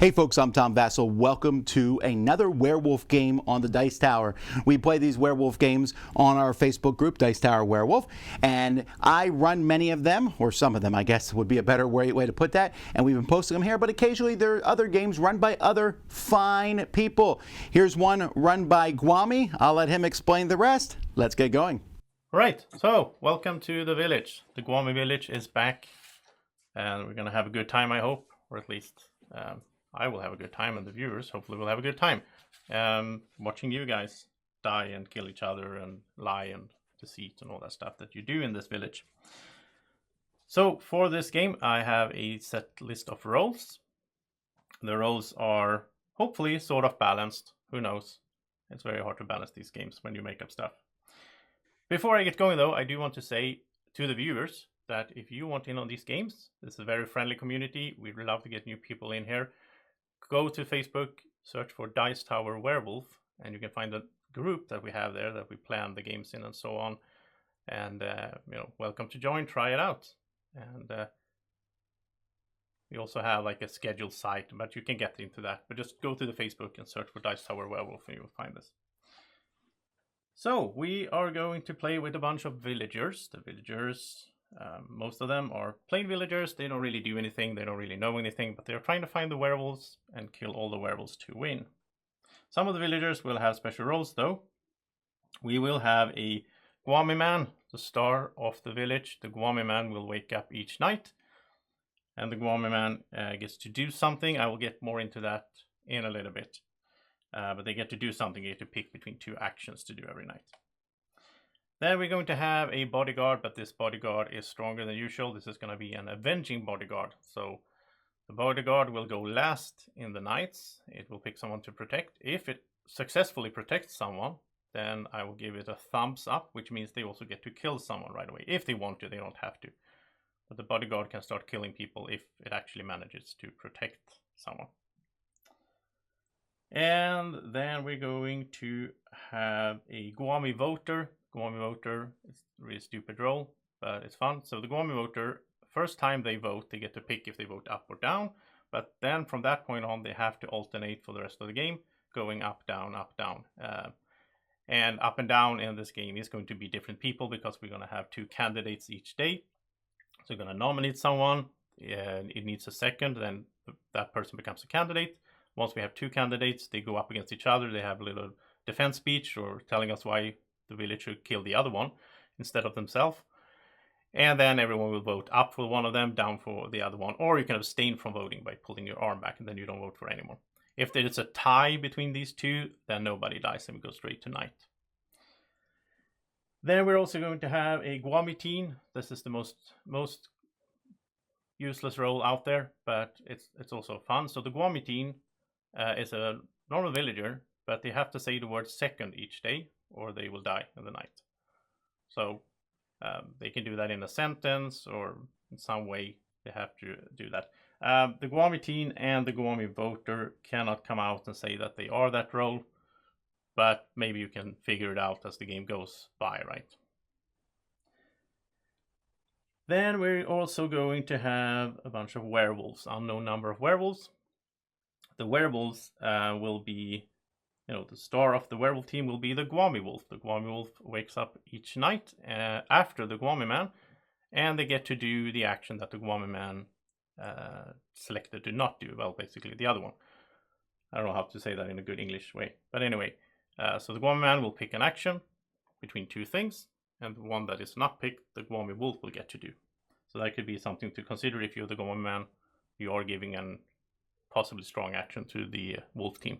Hey folks, I'm Tom Vassell. Welcome to another werewolf game on the Dice Tower. We play these werewolf games on our Facebook group, Dice Tower Werewolf, and I run many of them, or some of them I guess would be a better way to put that, and we've been posting them here, but occasionally there are other games run by other fine people. Here's one run by Gwommy. I'll let him explain the rest. Let's get going. Right, so welcome to the village. The Gwommy village is back, and we're going to have a good time, I hope, or at least I will have a good time, and the viewers hopefully will have a good time watching you guys die and kill each other and lie and deceit and all that stuff that you do in this village. So for this game I have a set list of roles. The roles are hopefully sort of balanced. Who knows? It's very hard to balance these games when you make up stuff. Before I get going though, I do want to say to the viewers that if you want in on these games, this is a very friendly community. We'd love to get new people in here. Go to Facebook, search for Dice Tower Werewolf, and you can find a group that we have there that we plan the games in and so on. And welcome to join, try it out. And we also have like a scheduled site, but you can get into that. But just go to the Facebook and search for Dice Tower Werewolf and you will find this. So we are going to play with a bunch of villagers. The villagers, most of them are plain villagers. They don't really do anything. They don't really know anything, but they're trying to find the werewolves and kill all the werewolves to win. Some of the villagers will have special roles though. We will have a Gwommy man, the star of the village. The Gwommy man will wake up each night, and the Gwommy man gets to do something. I will get more into that in a little bit. But they get to do something. You get to pick between two actions to do every night. Then we're going to have a bodyguard, but this bodyguard is stronger than usual. This is going to be an Avenging Bodyguard. So the bodyguard will go last in the nights. It will pick someone to protect. If it successfully protects someone, then I will give it a thumbs up, which means they also get to kill someone right away. If they want to, they don't have to. But the bodyguard can start killing people if it actually manages to protect someone. And then we're going to have a Gwommy voter. Gwommy voter is a really stupid role, but it's fun. So the Gwommy voter, first time they vote, they get to pick if they vote up or down. But then from that point on, they have to alternate for the rest of the game, going up, down, up, down. And up and down in this game is going to be different people because we're going to have two candidates each day. So we're going to nominate someone, and it needs a second, then that person becomes a candidate. Once we have two candidates, they go up against each other. They have a little defense speech or telling us why the village should kill the other one instead of themselves. And then everyone will vote up for one of them, down for the other one. Or you can abstain from voting by pulling your arm back and then you don't vote for anymore. If there is a tie between these two, then nobody dies and we go straight to night. Then we're also going to have a Gwommy teen. This is the most useless role out there, but it's also fun. So the Gwommy teen is a normal villager, but they have to say the word second each day or they will die in the night. So they can do that in a sentence or in some way they have to do that. The Gwommy teen and the Gwommy voter cannot come out and say that they are that role, but maybe you can figure it out as the game goes by, right? Then we're also going to have a bunch of werewolves, unknown number of werewolves. The werewolves will be, the star of the werewolf team will be the Gwommy wolf. The Gwommy wolf wakes up each night after the Gwommy man, and they get to do the action that the Gwommy man selected to not do. Well, basically the other one. I don't know how to say that in a good English way. But anyway, so the Gwommy man will pick an action between two things, and the one that is not picked, the Gwommy wolf will get to do. So that could be something to consider if you're the Gwommy man. You are giving an possibly strong action to the wolf team.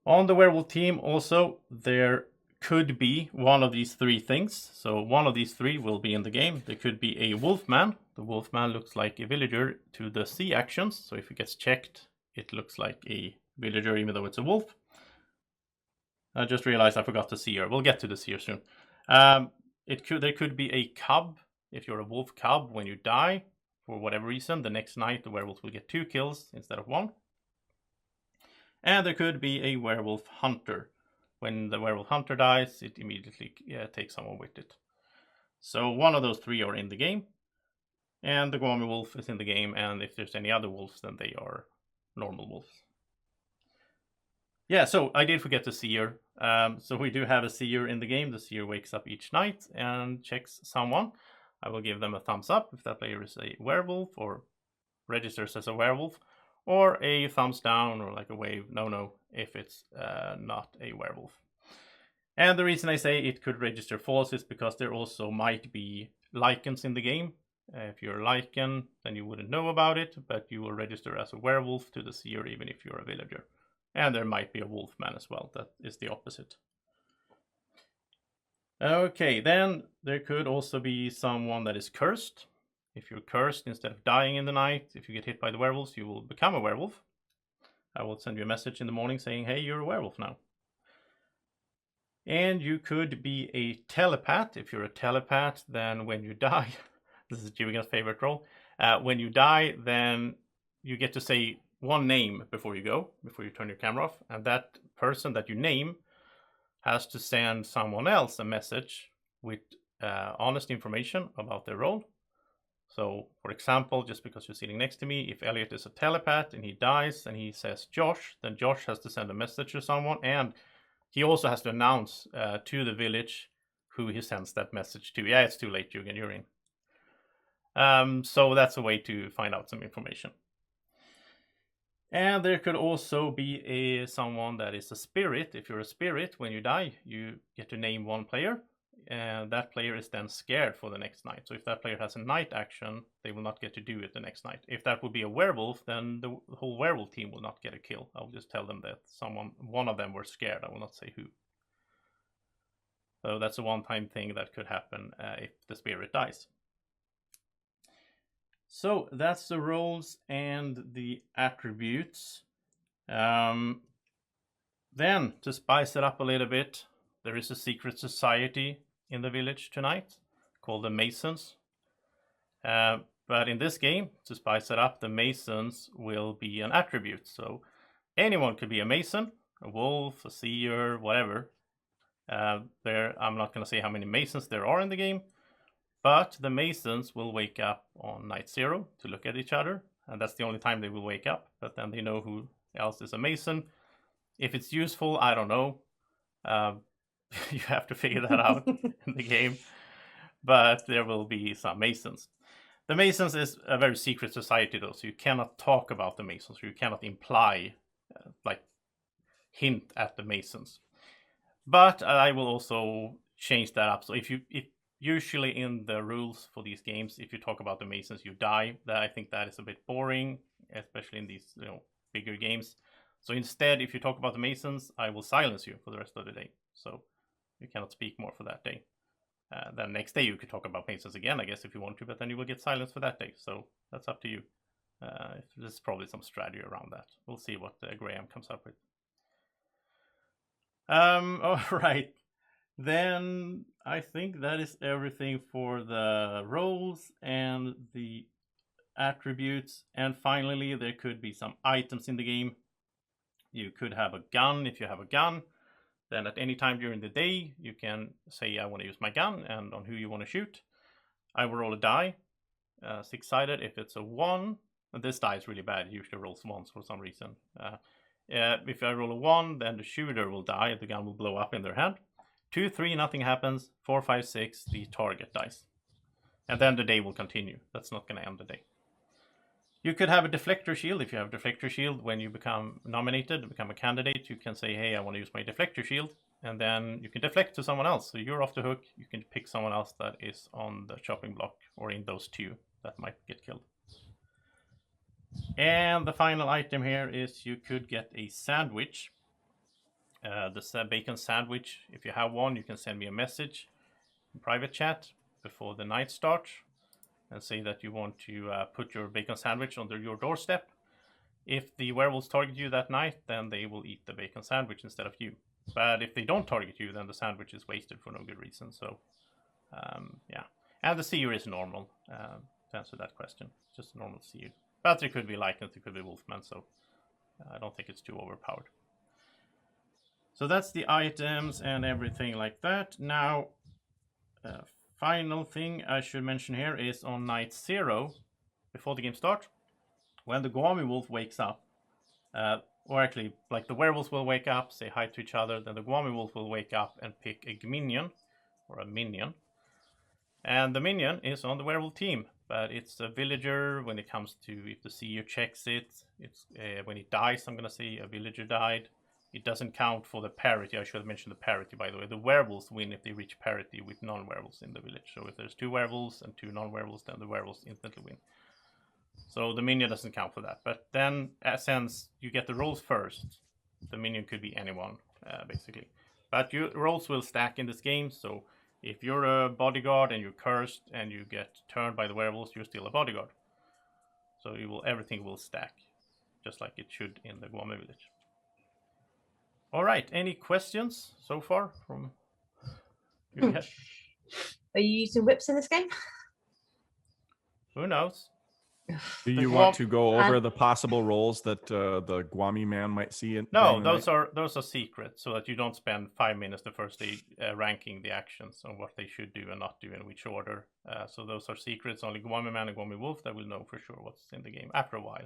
On the werewolf team also, there could be one of these three things. So one of these three will be in the game. There could be a wolfman. The wolfman looks like a villager to the C actions. So if it gets checked, it looks like a villager even though it's a wolf. I just realized I forgot the seer. We'll get to the seer soon. There could be a cub. If you're a wolf cub, when you die, for whatever reason, the next night the werewolf will get 2 kills instead of 1. And there could be a werewolf hunter. When the werewolf hunter dies, it immediately takes someone with it. So one of those three are in the game. And the Gwommy wolf is in the game, and if there's any other wolves, then they are normal wolves. Yeah, so I did forget the seer. So we do have a seer in the game. The seer wakes up each night and checks someone. I will give them a thumbs up if that player is a werewolf or registers as a werewolf, or a thumbs down or like a wave no if it's not a werewolf. And the reason I say it could register false is because there also might be lichens in the game. If you're a lichen, then you wouldn't know about it, but you will register as a werewolf to the seer even if you're a villager. And there might be a wolfman as well, that is the opposite. Okay, then there could also be someone that is cursed. If you're cursed, instead of dying in the night, if you get hit by the werewolves, you will become a werewolf. I will send you a message in the morning saying, hey, you're a werewolf now. And you could be a telepath. If you're a telepath, then when you die, this is Julian's favorite role, when you die, then you get to say one name before you turn your camera off, and that person that you name has to send someone else a message with honest information about their role. So, for example, just because you're sitting next to me, if Elliot is a telepath and he dies and he says Josh, then Josh has to send a message to someone, and he also has to announce to the village who he sends that message to. Yeah, it's too late, Julian, you're in. So that's a way to find out some information. And there could also be someone that is a spirit. If you're a spirit, when you die, you get to name one player, and that player is then scared for the next night. So if that player has a night action, they will not get to do it the next night. If that would be a werewolf, then the whole werewolf team will not get a kill. I'll just tell them that one of them were scared. I will not say who. So that's a one-time thing that could happen if the spirit dies. So that's the roles and the attributes. Then, to spice it up a little bit, there is a secret society in the village tonight called the Masons. But in this game, to spice it up, the Masons will be an attribute. So anyone could be a Mason, a wolf, a seer, whatever. I'm not going to say how many Masons there are in the game, but the Masons will wake up on night 0 to look at each other, and that's the only time they will wake up, but then they know who else is a Mason. If it's useful, I don't know. You have to figure that out in the game, but there will be some Masons. The Masons is a very secret society though, so you cannot talk about the Masons, or you cannot imply, hint at the Masons. But I will also change that up. So if usually in the rules for these games, if you talk about the Masons, you die. I think that is a bit boring, especially in these bigger games. So instead, if you talk about the Masons, I will silence you for the rest of the day. So you cannot speak more for that day. Then next day you could talk about Masons again, I guess, if you want to, but then you will get silenced for that day. So that's up to you. There's probably some strategy around that. We'll see what Graham comes up with. All right. Then I think that is everything for the roles and the attributes. And finally, there could be some items in the game. You could have a gun. If you have a gun, then at any time during the day, you can say, I want to use my gun, and on who you want to shoot. I will roll a die, 6-sided. If it's a 1, and this die is really bad. It usually rolls 1s for some reason. If I roll a 1, then the shooter will die. The gun will blow up in their hand. 2, 3, nothing happens. 4, 5, 6, the target dies. And then the day will continue. That's not going to end the day. You could have a deflector shield. If you have a deflector shield, when you become nominated, become a candidate, you can say, hey, I want to use my deflector shield. And then you can deflect to someone else. So you're off the hook. You can pick someone else that is on the chopping block or in those 2 that might get killed. And the final item here is you could get a sandwich. The bacon sandwich, if you have one, you can send me a message in private chat before the night starts and say that you want to put your bacon sandwich under your doorstep. If the werewolves target you that night, then they will eat the bacon sandwich instead of you. But if they don't target you, then the sandwich is wasted for no good reason. So, yeah. And the seer is normal, to answer that question. Just a normal seer. But there could be lichens, there could be wolfmen, so I don't think it's too overpowered. So that's the items and everything like that. Now, final thing I should mention here is on night 0, before the game starts, when the Gwommy wolf wakes up, or actually, like the werewolves will wake up, say hi to each other, then the Gwommy wolf will wake up and pick a minion, or a minion. And the minion is on the werewolf team, but it's a villager when it comes to, if the seer checks it, it's when it dies, I'm going to say a villager died. It doesn't count for the parity. I should have mentioned the parity, by the way. The werewolves win if they reach parity with non-werewolves in the village. So if there's 2 werewolves and 2 non-werewolves, then the werewolves instantly win. So the minion doesn't count for that. But then, since you get the rolls first, the minion could be anyone, basically. But your rolls will stack in this game, so if you're a bodyguard and you're cursed and you get turned by the werewolves, you're still a bodyguard. So everything will stack, just like it should in the Gwommy village. All right, any questions so far from you? Are you using whips in this game? Who knows? Do you want to go over the possible roles that the Gwommy man might see? No, those are secrets, so that you don't spend 5 minutes the first day ranking the actions on what they should do and not do in which order. So those are secrets. Only Gwommy man and Gwommy wolf that will know for sure what's in the game after a while.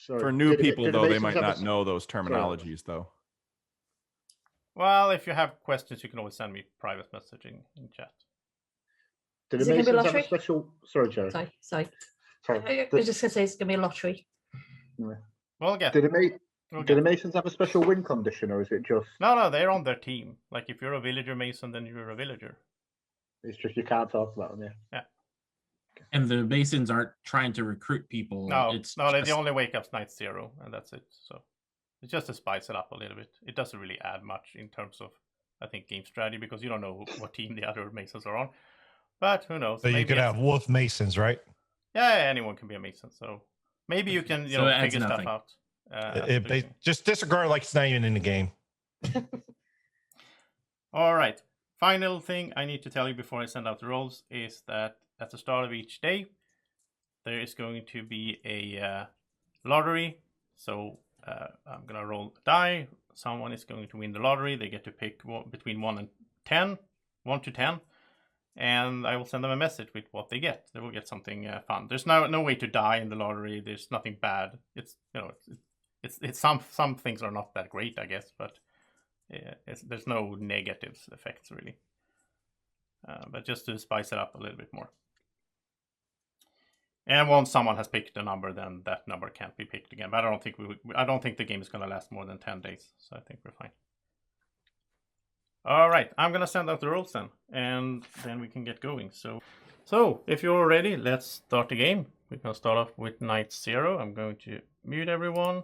For new people, though, they might not know those terminologies, though. Well, if you have questions, you can always send me private messaging in chat. Is it going to be a lottery? Sorry, Jerry. Sorry. I was just going to say it's going to be a lottery. Well, again. Do the Masons have a special win condition, or is it just... No, they're on their team. Like, if you're a villager Mason, then you're a villager. It's just you can't talk about them, yeah. And the Masons aren't trying to recruit people. No, they only wake up night 0, and that's it. So it's just to spice it up a little bit. It doesn't really add much in terms of, I think, game strategy, because you don't know what team the other Masons are on. But who knows? So you could have wolf Masons, right? Yeah, anyone can be a Mason. So maybe you can, figure stuff out. If they just disregard like it's not even in the game. All right. Final thing I need to tell you before I send out the rolls is that at the start of each day, there is going to be a lottery. So I'm going to roll a die. Someone is going to win the lottery. They get to pick between 1 to 10. And I will send them a message with what they get. They will get something fun. There's no way to die in the lottery. There's nothing bad. It's it's some things are not that great, I guess, but there's no negative effects really. But just to spice it up a little bit more. And once someone has picked a number, then that number can't be picked again. But I don't think the game is going to last more than 10 days. So I think we're fine. All right, I'm going to send out the rules then, and then we can get going. So if you're ready, let's start the game. We're going to start off with night 0. I'm going to mute everyone.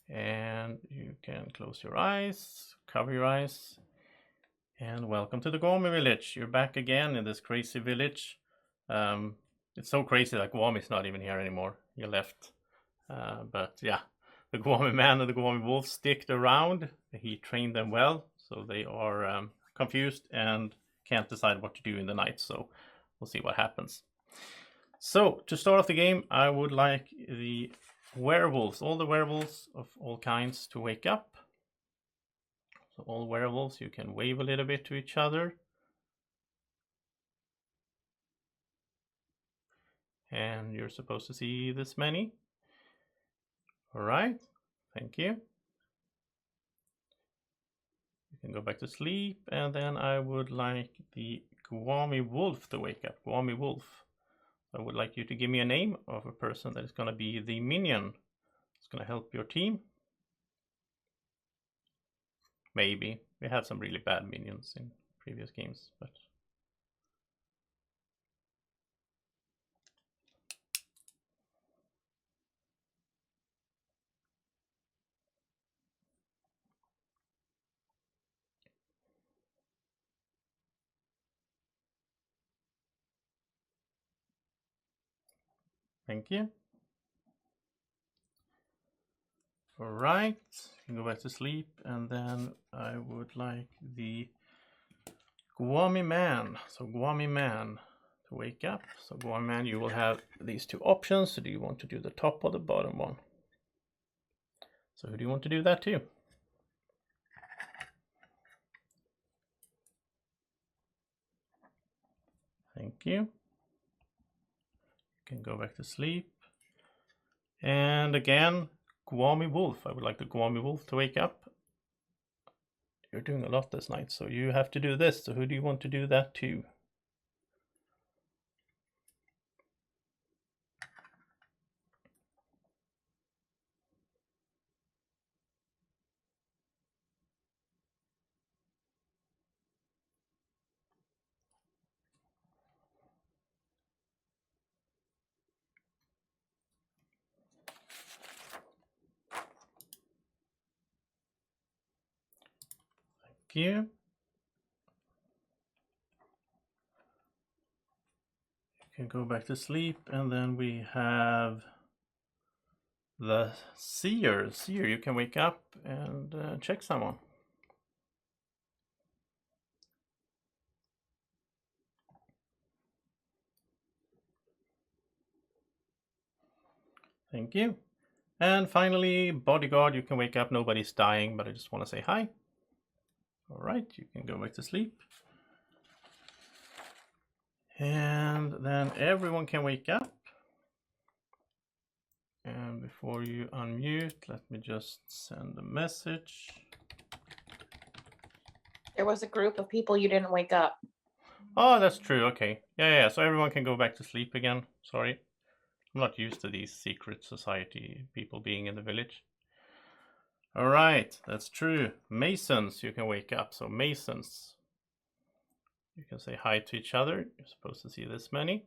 And you can close your eyes, cover your eyes. And welcome to the Gwommy village. You're back again in this crazy village. It's so crazy that Gwommy's not even here anymore. He left. But yeah, the Gwommy man and the Gwommy wolf sticked around. He trained them well. So they are confused and can't decide what to do in the night. So we'll see what happens. So to start off the game, I would like the werewolves, all the werewolves of all kinds, to wake up. So all werewolves, you can wave a little bit to each other. And you're supposed to see this many. All right, thank you. You can go back to sleep, and then I would like the Gwommy wolf to wake up. Gwommy wolf. I would like you to give me a name of a person that is going to be the minion. It's going to help your team. Maybe. We had some really bad minions in previous games, but... Thank you. All right, you can go back to sleep, and then I would like the Gwommy man. So Gwommy man to wake up. So Gwommy man, you will have these 2 options. So do you want to do the top or the bottom one? So who do you want to do that to? Thank you. You can go back to sleep. And again, Gwommy Wolf. I would like the Gwommy Wolf to wake up. You're doing a lot this night, so you have to do this. So who do you want to do that to? Thank you. You can go back to sleep, and then we have the Seer. Seer, you can wake up and check someone. Thank you. And finally, Bodyguard, you can wake up. Nobody's dying, but I just want to say hi. All right, you can go back to sleep. And then everyone can wake up. And before you unmute, let me just send a message. There was a group of people you didn't wake up. Oh, that's true. Okay. Yeah. So everyone can go back to sleep again. Sorry. I'm not used to these secret society people being in the village. All right. That's true. Masons, you can wake up. So Masons, you can say hi to each other. You're supposed to see this many.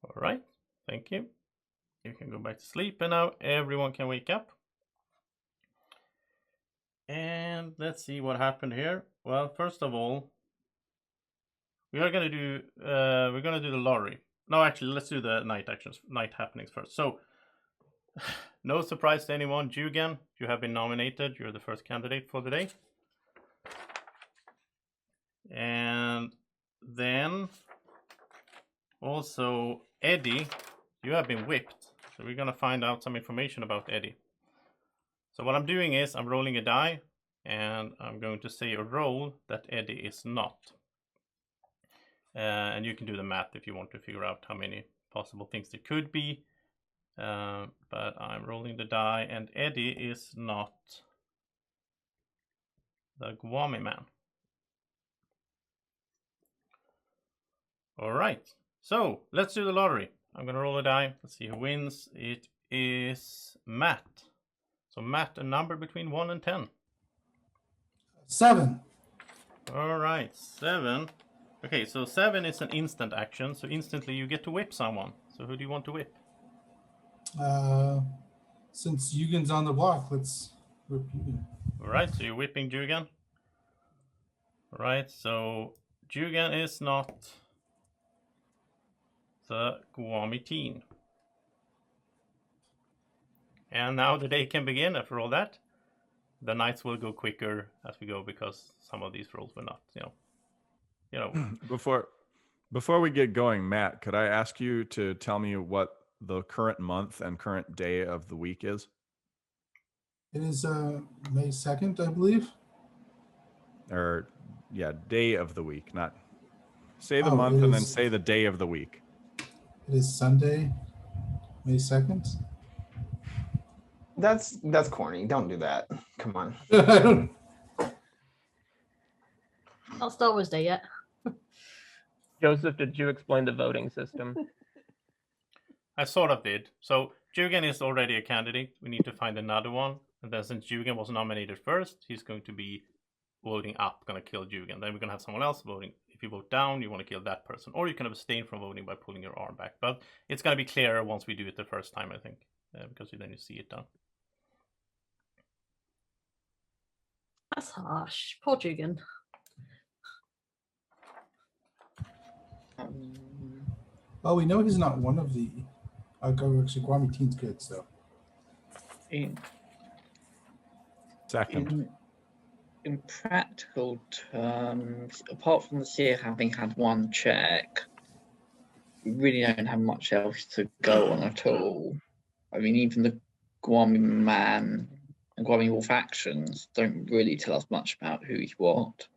All right. Thank you. You can go back to sleep. And now everyone can wake up. And let's see what happened here. Well, first of all, we're gonna do the lottery. No, actually, let's do the night happenings first. So, no surprise to anyone, Jugan, you have been nominated. You're the first candidate for the day. And then also Eddie, you have been whipped. So we're gonna find out some information about Eddie. So what I'm doing is I'm rolling a die, and I'm going to say a roll that Eddie is not. And you can do the math if you want to figure out how many possible things there could be. But I'm rolling the die, and Eddie is not the Gwommy man. All right, so let's do the lottery. I'm gonna roll a die. Let's see who wins. It is Matt. So Matt, a number between 1 and 10. 7. All right, 7. Okay, so 7 is an instant action. So instantly you get to whip someone. So who do you want to whip? Since Yugen's on the block, let's whip Yugen. All right, so you're whipping Jugan. All right, so Jugan is not the Gwommy teen. And now the day can begin after all that. The nights will go quicker as we go because some of these rolls were not, you know. Before we get going, Matt, could I ask you to tell me what the current month and current day of the week is? It is May 2nd, I believe. Or, yeah, day of the week, not say the month and then say the day of the week. It is Sunday, May 2nd. That's corny. Don't do that. Come on. Not Star Wars Day yet. Joseph, did you explain the voting system? I sort of did. So Jugan is already a candidate. We need to find another one. And then since Jugan was nominated first, he's going to be voting up, going to kill Jugan. Then we're going to have someone else voting. If you vote down, you want to kill that person. Or you can abstain from voting by pulling your arm back. But it's going to be clearer once we do it the first time, I think. Because then you see it done. That's harsh. Poor Jugan. Well, we know he's not one of the Gwommy Teen's kids, though. Second. In practical terms, apart from the seer having had one check, we really don't have much else to go on at all. I mean, even the Gwommy man and Gwommy Wolf actions don't really tell us much about who he's what.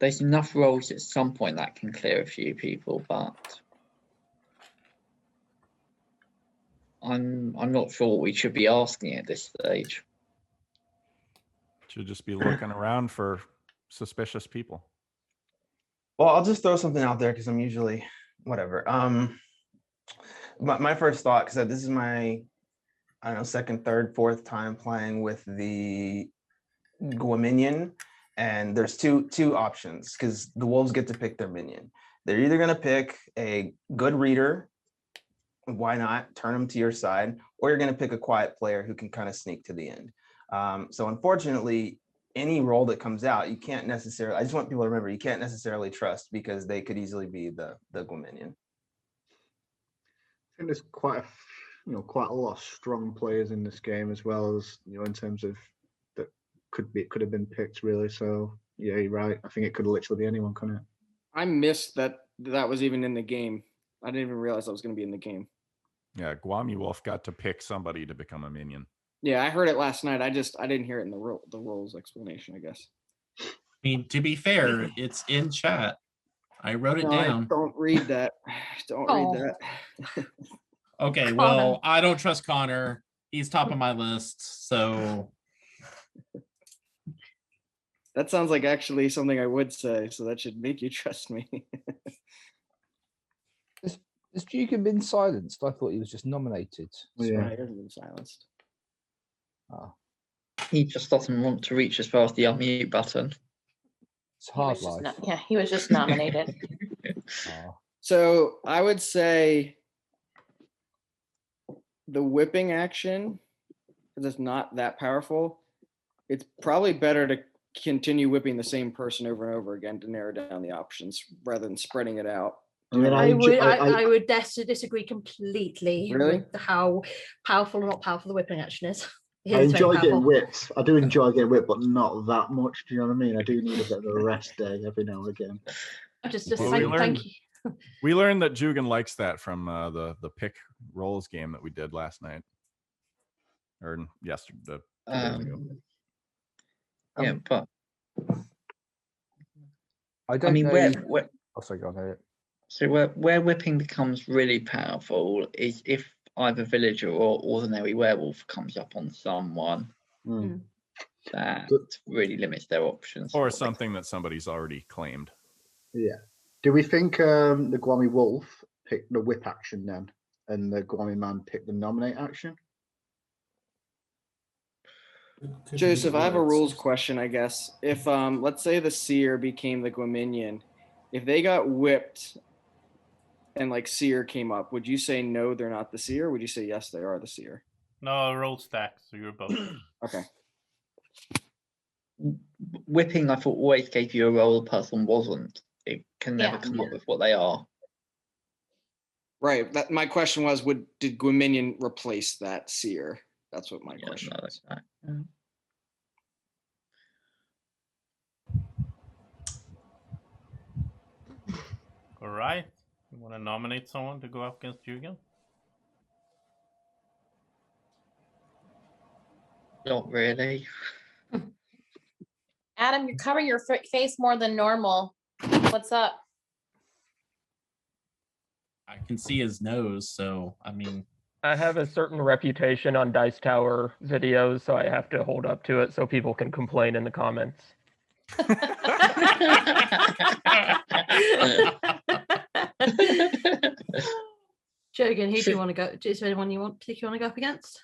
there's enough roles at some point that can clear a few people, but I'm not sure what we should be asking at this stage. Should just be looking around for suspicious people. Well, I'll just throw something out there because I'm usually whatever. My first thought, because this is my, I don't know, second, third, fourth time playing with the Gwommy, and there's two options because the wolves get to pick their minion. They're either going to pick a good reader, why not turn them to your side, or you're going to pick a quiet player who can kind of sneak to the end. So unfortunately, any role that comes out, you can't necessarily, I just want people to remember, you can't necessarily trust because they could easily be the Gwommy. I think there's quite a lot of strong players in this game as well as, in terms of that could have been picked really. So yeah, you're right. I think it could literally be anyone, couldn't it? I missed that was even in the game. I didn't even realize that was going to be in the game. Yeah, Gwommy Wolf got to pick somebody to become a minion. Yeah, I heard it last night. I didn't hear it in the rules explanation, I guess. I mean, to be fair, it's in chat. I wrote it down. Don't read that. Don't read that. Okay, well, I don't trust Connor. He's top of my list, so that sounds like actually something I would say, so that should make you trust me. Has Dugan been silenced? I thought he was just nominated. Yeah, he hasn't been silenced. Oh. He just doesn't want to reach as far as the unmute button. It's hard life. Yeah, he was just nominated. Oh. So I would say the whipping action, because it's not that powerful, it's probably better to continue whipping the same person over and over again to narrow down the options rather than spreading it out. I would disagree completely with how powerful or not powerful the whipping action is. I enjoy getting whipped. I do enjoy getting whipped, but not that much. Do you know what I mean? I do need a bit of a rest day every now and again. Thank you. We learned that Jugan likes that from the pick rolls game that we did last night, or yesterday. Yeah, but I don't mean, know. where oh, sorry, go on, Harriet. So where whipping becomes really powerful is if either villager or ordinary werewolf comes up on someone. That really limits their options. Or something that somebody's already claimed. Yeah. Do we think the Gwommy Wolf picked the whip action then, and the Gwommy man picked the nominate action? Joseph, I have a rules question, I guess. If let's say the seer became the Gwommy, if they got whipped and like seer came up, would you say no, they're not the seer? Or would you say yes, they are the seer? No, roll stack, so you're both. Okay. Whipping, I thought, always gave you a role the person wasn't. It can never come up with what they are. Right. That my question was, did Gwommy replace that seer? That's what my question was. All right. You want to nominate someone to go up against Jugan? Not really. Adam, you're covering your face more than normal. What's up? I can see his nose, so I mean. I have a certain reputation on Dice Tower videos, so I have to hold up to it so people can complain in the comments. Jogan, who do you want to go? Is there anyone you want to go up against?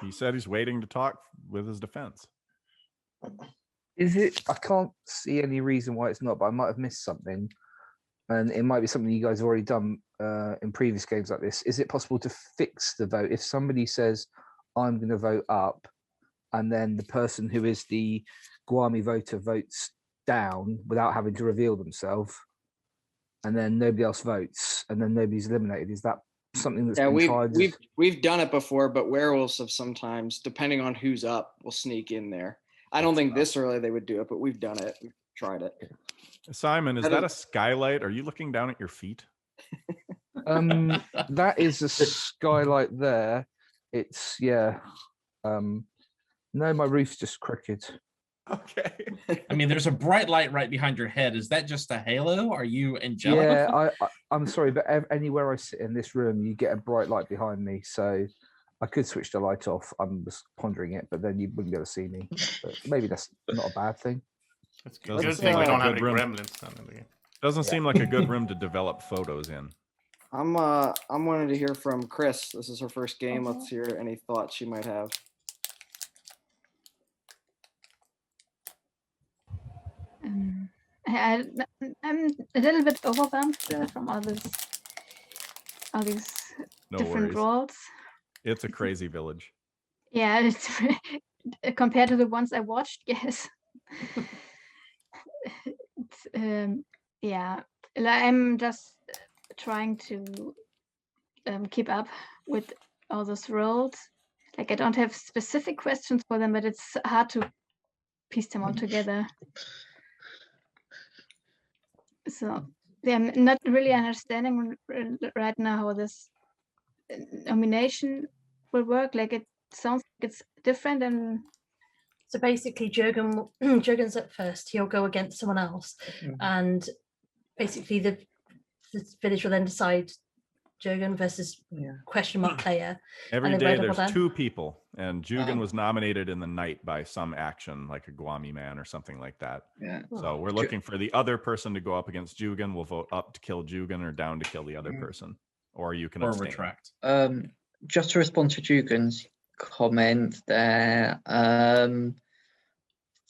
He said he's waiting to talk with his defense. Is it? I can't see any reason why it's not, but I might have missed something. And it might be something you guys have already done in previous games like this. Is it possible to fix the vote? If somebody says, I'm going to vote up, and then the person who is the Gwommy voter votes down without having to reveal themselves, and then nobody else votes, and then nobody's eliminated, is that something that's been tried? We've done it before, but werewolves have sometimes, depending on who's up, will sneak in there. I don't think this early they would do it, but we've done it. We've tried it. Simon, is that a skylight? Are you looking down at your feet? That is a skylight there. It's no, my roof's just crooked. Okay. I mean, there's a bright light right behind your head. Is that just a halo? Are you angelic? Yeah, I'm sorry, but anywhere I sit in this room, you get a bright light behind me. So I could switch the light off. I'm just pondering it, but then you wouldn't be able to see me. But maybe that's not a bad thing. It's a good thing we don't have any gremlins then in the game. Doesn't seem like a good room to develop photos in. I'm wanting to hear from Chris. This is her first game. Let's hear any thoughts she might have. I'm a little bit overwhelmed from all these No different worries. roles. It's a crazy village. Yeah, it's compared to the ones I watched, yes. Yeah, I'm just trying to keep up with all those roles. Like I don't have specific questions for them, but it's hard to piece them all together. So yeah, I'm not really understanding right now how this nomination will work. Like it sounds like it's different. And so basically Jürgen's at first, he'll go against someone else, and basically the village will then decide Jürgen versus question mark player. Every day there's two people, and Jürgen was nominated in the night by some action, like a Gwommy man or something like that. Yeah. So we're looking for the other person to go up against Jürgen. We'll vote up to kill Jürgen or down to kill the other person, or you can abstain. Retract. Just to respond to Jürgen's comment there.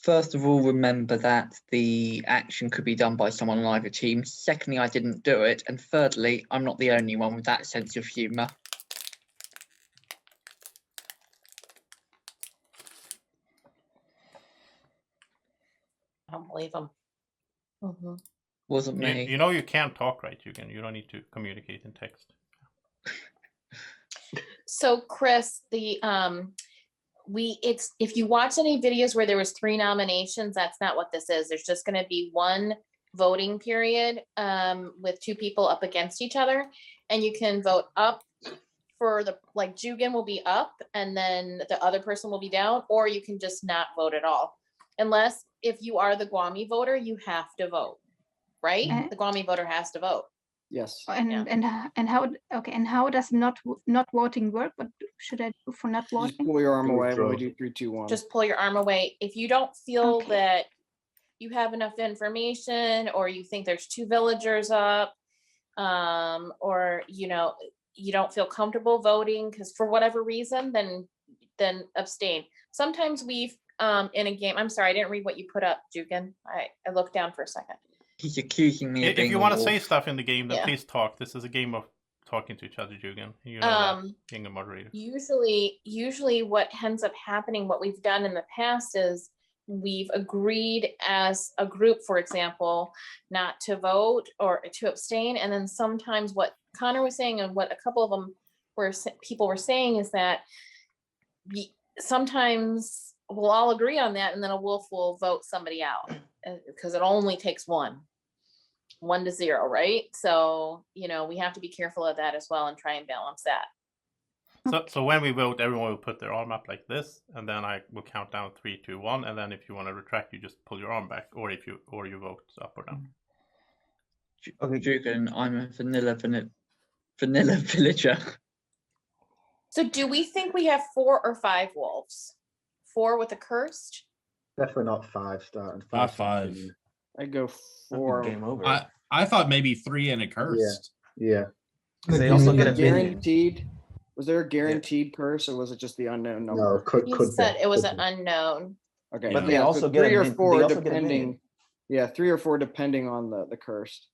First of all, remember that the action could be done by someone on either team. Secondly, I didn't do it. And thirdly, I'm not the only one with that sense of humour. I don't believe him. Wasn't me. You know you can't talk, right, Jürgen? You don't need to communicate in text. So, Chris, if you watch any videos where there was 3 nominations, that's not what this is. There's just going to be one voting period with 2 people up against each other, and you can vote up for Jürgen will be up and then the other person will be down, or you can just not vote at all. Unless if you are the Gwommy voter, you have to vote, right? The Gwommy voter has to vote. Yes. And how does not voting work? What should I do for not voting? Just pull your arm away when we do 3, 2, 1. Just pull your arm away. If you don't feel that you have enough information, or you think there's 2 villagers up, or you don't feel comfortable voting because for whatever reason, then abstain. Sometimes we've in a game. I'm sorry, I didn't read what you put up, Jürgen. I looked down for a second. He's accusing me of being If you want to wolf. say stuff in the game, then please talk. This is a game of talking to each other, Jürgen. You know that, being a moderator. Usually what ends up happening, what we've done in the past is we've agreed as a group, for example, not to vote or to abstain. And then sometimes what Connor was saying and what a couple of them people were saying is that sometimes we'll all agree on that, and then a wolf will vote somebody out because it only takes 1 to 0, right? So, we have to be careful of that as well and try and balance that. So when we vote, everyone will put their arm up like this, and then I will count down 3, 2, 1, and then if you want to retract, you just pull your arm back, or you vote up or down. Okay, Jürgen, I'm a vanilla villager. So do we think we have 4 or 5 wolves? 4 with a cursed? Definitely not 5 starting. Not 5. I'd go 4. Game over. I thought maybe 3 and a cursed. Yeah. They also get a guaranteed. Was there a guaranteed curse, or was it just the unknown number? No, could said be. it was an unknown. Okay, But they also get 3 or 4 they also get a depending. minion. Yeah, 3 or 4 depending on the cursed.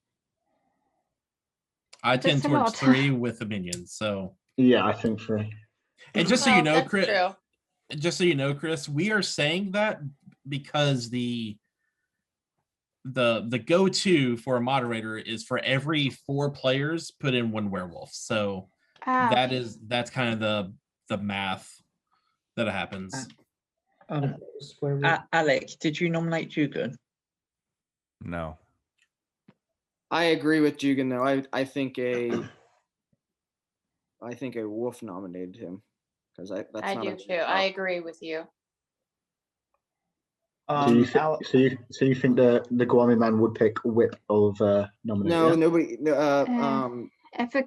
I tend That's a towards lot. 3 with the minions. So, Yeah, I think 3. and just so Well, you know, that's Chris, true. we are saying that because the go-to for a moderator is for every 4 players put in 1 werewolf. So that's kind of the math that happens. Alex, did you nominate Jürgen? No. I agree with Jürgen though. I think a wolf nominated him because that's I not do a, too. I agree with you. So you, so you think the Gwommy man would pick whip over nominate? No, yeah? nobody.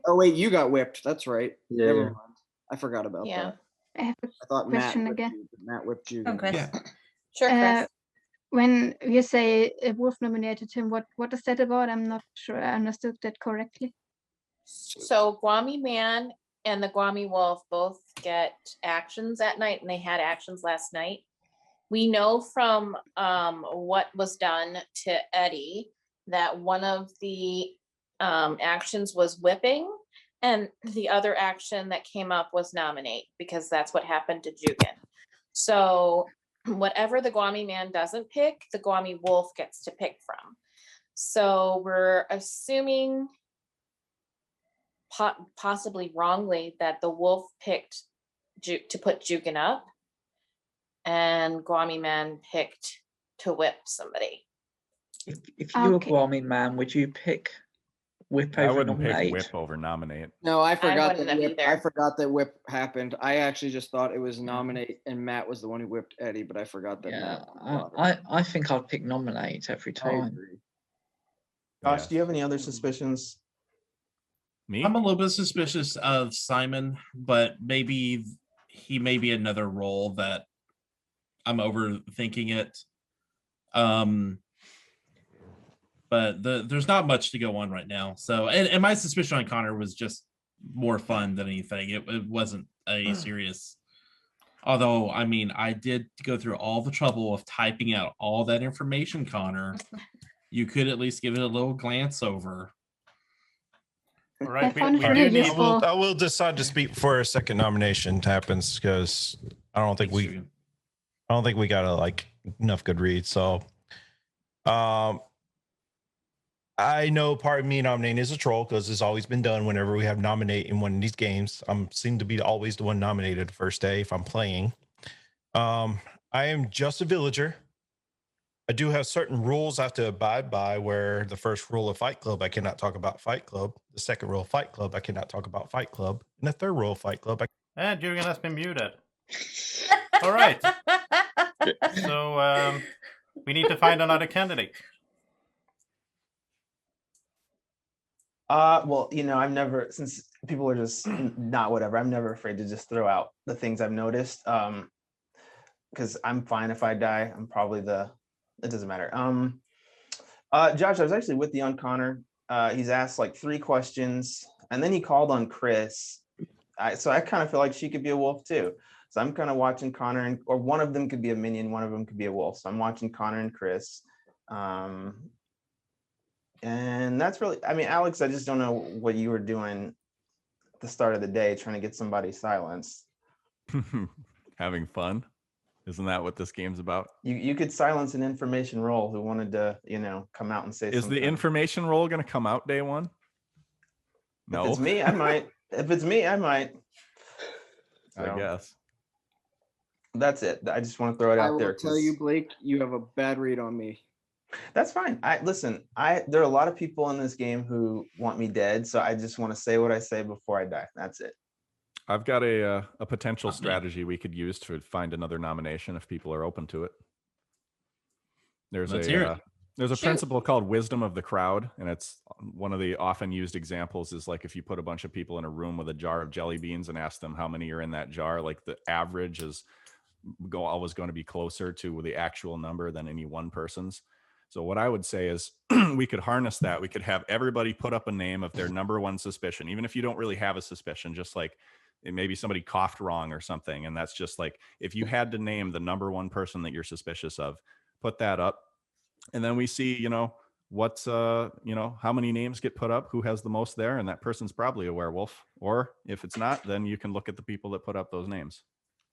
Oh wait, you got whipped. That's right. Yeah, Never yeah. mind. I forgot about Yeah. that. I have a I thought Matt question whipped again. you, but Matt whipped you. Oh, Chris. Yeah. Sure, Chris. When you say Wolf nominated him, what is that about? I'm not sure I understood that correctly. So Gwommy Man and the Gwommy Wolf both get actions at night, and they had actions last night. We know from what was done to Eddie that one of the actions was whipping, and the other action that came up was nominate, because that's what happened to Jugan. So whatever the Gwommy Man doesn't pick, the Gwommy Wolf gets to pick from. So we're assuming, possibly wrongly, that the wolf picked to put Jugan up, and Gwommy Man picked to whip somebody. If you were Gwommy Man, would you pick whip over I wouldn't nominate? pick whip over nominate. No, I forgot wouldn't that have whip. either. I forgot that whip happened. I actually just thought it was nominate, and Matt was the one who whipped Eddie, but I forgot that. Yeah, Matt I think I'd pick nominate every I time. agree. Josh, do you have any other suspicions? Me? I'm a little bit suspicious of Simon, but maybe he may be another role that I'm overthinking it. But there's not much to go on right now. So, and my suspicion on Connor was just more fun than anything. It wasn't a serious. Although, I mean, I did go through all the trouble of typing out all that information, Connor. You could at least give it a little glance over. All right, I will decide to speak before a second nomination happens, because I don't think we got enough good reads. So, I know part of me nominating is a troll, because it's always been done whenever we have nominate in one of these games. I'm seem to be always the one nominated the first day if I'm playing. I am just a villager. I do have certain rules I have to abide by, where the first rule of Fight Club, I cannot talk about Fight Club. The second rule of Fight Club, I cannot talk about Fight Club. And the third rule of Fight Club, And Julian has been muted. All right. So we need to find another candidate. Well, I've never, since people are just not whatever, I'm never afraid to just throw out the things I've noticed. Because I'm fine if I die. I'm probably it doesn't matter. Josh, I was actually with you on Connor. He's asked like 3 questions, and then he called on Chris. So I kind of feel like she could be a wolf too. So I'm kind of watching Connor, or one of them could be a minion, one of them could be a wolf. So I'm watching Connor and Chris. And that's really, I mean, Alex, I just don't know what you were doing at the start of the day trying to get somebody silenced. Having fun. Isn't that what this game's about? You could silence an information role who wanted to, come out and say Is something. the information role going to come out day one? No. If it's me, I might. If it's me, I might. I guess. That's it. I just want to throw it out there. I will tell you, Blake, you have a bad read on me. That's fine. There are a lot of people in this game who want me dead, so I just want to say what I say before I die. That's it. I've got a potential strategy we could use to find another nomination if people are open to it. There's a principle called wisdom of the crowd, and it's one of the often used examples is like if you put a bunch of people in a room with a jar of jelly beans and ask them how many are in that jar, like the average is always going to be closer to the actual number than any one person's. So what I would say is we could harness that. We could have everybody put up a name of their number one suspicion, even if you don't really have a suspicion, just like maybe somebody coughed wrong or something. And that's just like, if you had to name the number one person that you're suspicious of, put that up. And then we see, what's, how many names get put up, who has the most there. And that person's probably a werewolf. Or if it's not, then you can look at the people that put up those names.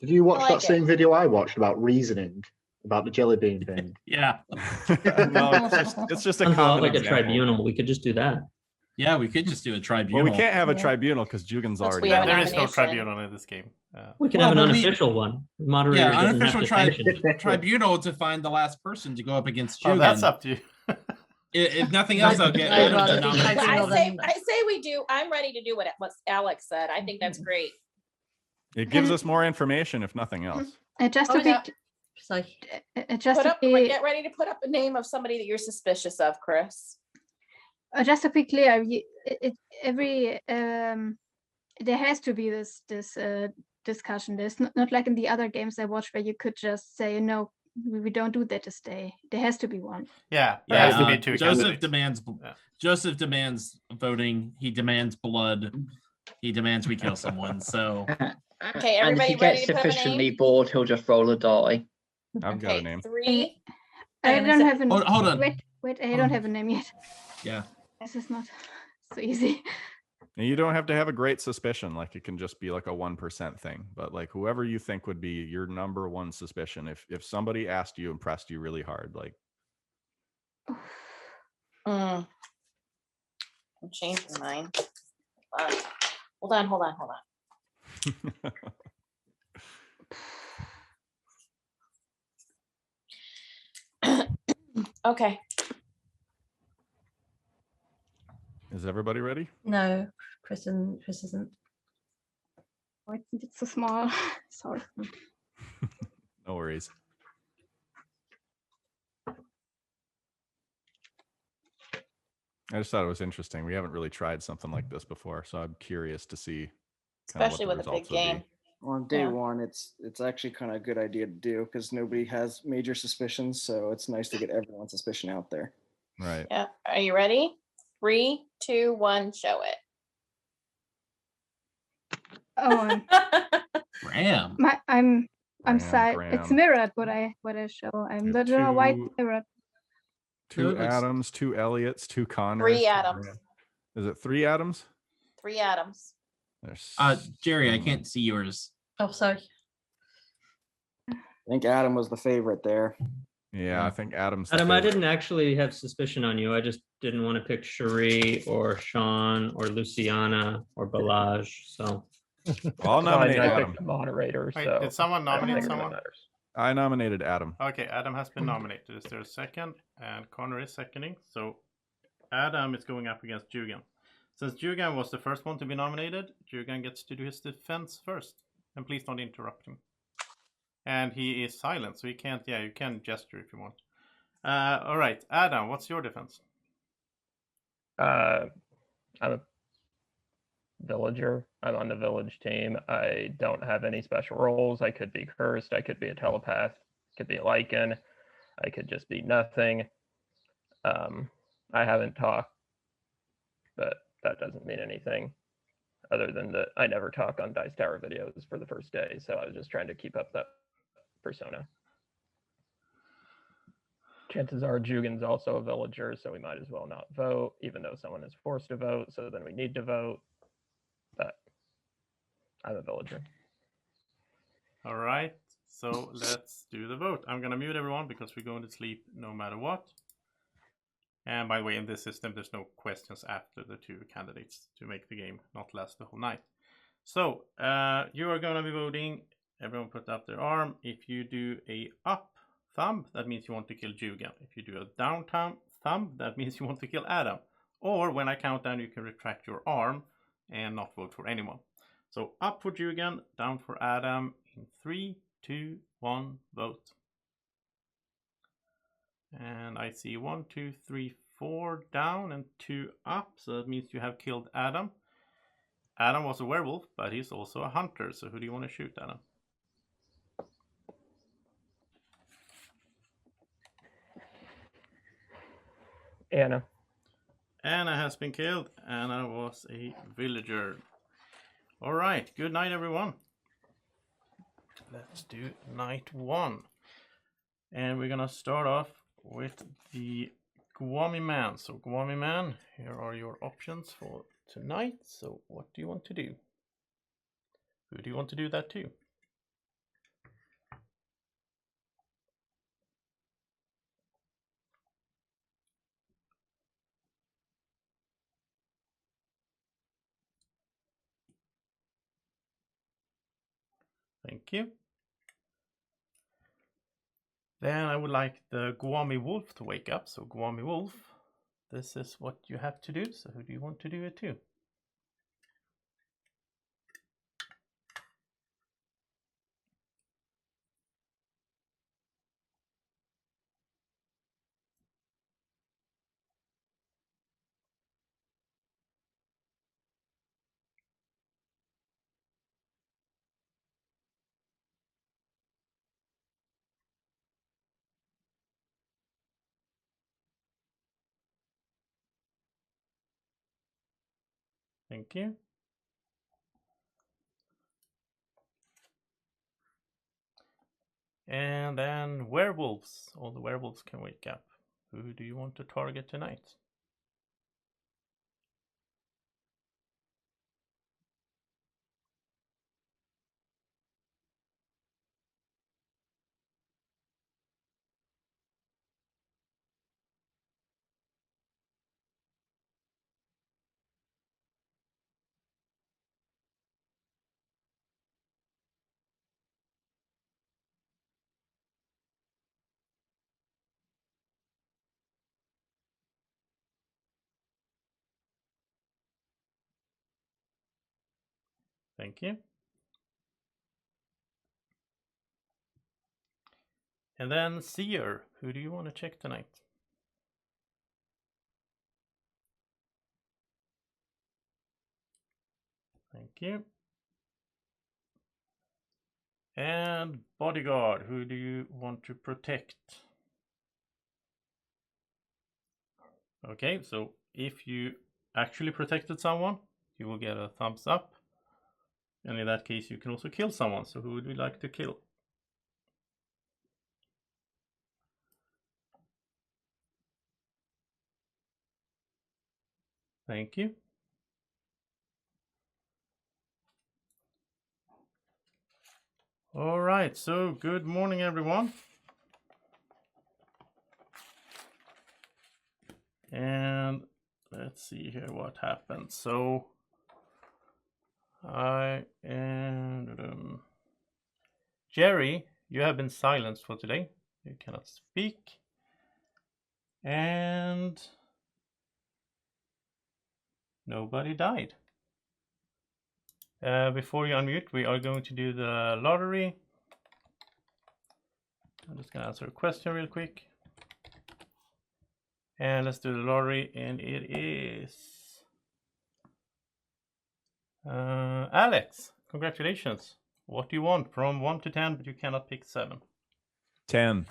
Did you watch that same video I watched about reasoning? About the jelly bean thing. Yeah. Well, it's just a common like example. a tribunal. We could just do that. Yeah, we could just do a tribunal. Well, we can't have a tribunal because Jugan's already. There is no tribunal in this game. We can have an unofficial one. Moderator unofficial doesn't have to tribunal to find the last person to go up against Jugan. Oh, that's up to you. If nothing else, I'll get Adam to nominate. I say we do. I'm ready to do what Alex said. I think that's great. It gives us more information, if nothing else. Just a big So just Put to up, be, get ready to put up a name of somebody that you're suspicious of, Chris. just to be clear, every there has to be this discussion. There's not like in the other games I watched where you could just say no, we don't do that this day. There has to be one. Yeah, there has to be two Joseph candidates. Joseph demands voting. He demands blood. He demands we kill someone. So Okay, And if everybody he ready gets to put up a sufficiently name? bored, he'll just roll a die. I've got a name. 3. I don't have a name. Hold on. Wait, I don't have a name yet. Yeah. This is not so easy. And you don't have to have a great suspicion. Like it can just be like a 1% thing. But like whoever you think would be your number one suspicion, if somebody asked you and pressed you really hard, like. I'm changing mine. Hold on. Okay. Is everybody ready? No, Chris isn't. Oh, it's so small. Sorry. No worries. I just thought it was interesting. We haven't really tried something like this before, so I'm curious to see Especially with a big game. On day one, it's actually kind of a good idea to do because nobody has major suspicions, so it's nice to get everyone's suspicion out there. Right. Yeah. Are you ready? 3, 2, 1, show it. Oh, Graham. I'm Graham, sorry. It's mirrored what I show. I'm the white mirrored. Two Adams, 2 Elliots, 2 Connors. 3 Adams. Is it 3 Adams? 3 Adams. Jerry, I can't see yours. Oh, sorry. I think Adam was the favorite there. Yeah, I think Adam's. Adam, I didn't actually have suspicion on you. I just didn't want to pick Cherie or Sean or Luciana or Balaj. So I'll nominate I Adam. picked the moderator. Wait, So did someone I don't nominate think it someone? matters. I nominated Adam. Okay, Adam has been nominated. Is there a second? And Connor is seconding. So Adam is going up against Jugan. Since Jugan was the first one to be nominated, Jugan gets to do his defense first. And please don't interrupt him. And he is silent, so he can't. Yeah, you can gesture if you want. All right, Adam, what's your defense? I'm a villager. I'm on the village team. I don't have any special roles. I could be cursed. I could be a telepath. Could be a Lycan. I could just be nothing. I haven't talked, but that doesn't mean anything other than that I never talk on Dice Tower videos for the first day. So I was just trying to keep up that persona. Chances are Jugan's also a villager, so we might as well not vote, even though someone is forced to vote, so then we need to vote. But I'm a villager. All right, so let's do the vote. I'm going to mute everyone because we're going to sleep no matter what. And by the way, in this system, there's no questions after the 2 candidates to make the game not last the whole night. So you are going to be voting. Everyone put up their arm. If you do a up thumb, that means you want to kill Jugan. If you do a down thumb, that means you want to kill Adam. Or when I count down, you can retract your arm and not vote for anyone. So up for Jugan, down for Adam. In 3, 2, 1, vote. And I see 1, 2, 3, 4 down and 2 up. So that means you have killed Adam. Adam was a werewolf, but he's also a hunter. So who do you want to shoot, Adam? Anna. Anna has been killed. Anna was a villager. All right. Good night, everyone. Let's do night 1. And we're going to start off with the Gwommy man. So Gwommy man, here are your options for tonight. So what do you want to do? Who do you want to do that to? Thank you. Then I would like the Gwommy wolf to wake up. So Gwommy wolf, this is what you have to do. So who do you want to do it to? Thank you. And then werewolves. All the werewolves can wake up. Who do you want to target tonight? Thank you. And then Seer, who do you want to check tonight? Thank you. And Bodyguard, who do you want to protect? Okay, so if you actually protected someone, you will get a thumbs up. And in that case, you can also kill someone. So who would you like to kill? Thank you. All right, so good morning, everyone. And let's see here what happened. So Jerry, you have been silenced for today. You cannot speak. And nobody died. Before you unmute, we are going to do the lottery. I'm just going to answer a question real quick. And let's do the lottery, and it is Alex. Congratulations. What do you want? From 1 to 10, but you cannot pick 7. 10.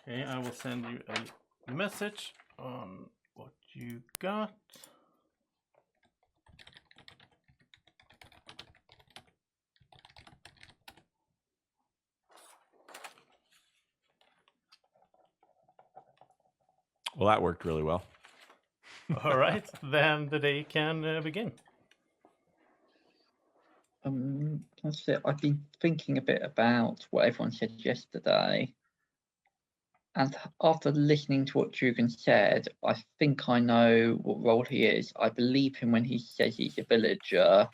Okay, I will send you a message on what you got. Well, that worked really well. All right, then the day can begin. That's it. I've been thinking a bit about what everyone said yesterday. And after listening to what Jürgen said, I think I know what role he is. I believe him when he says he's a villager.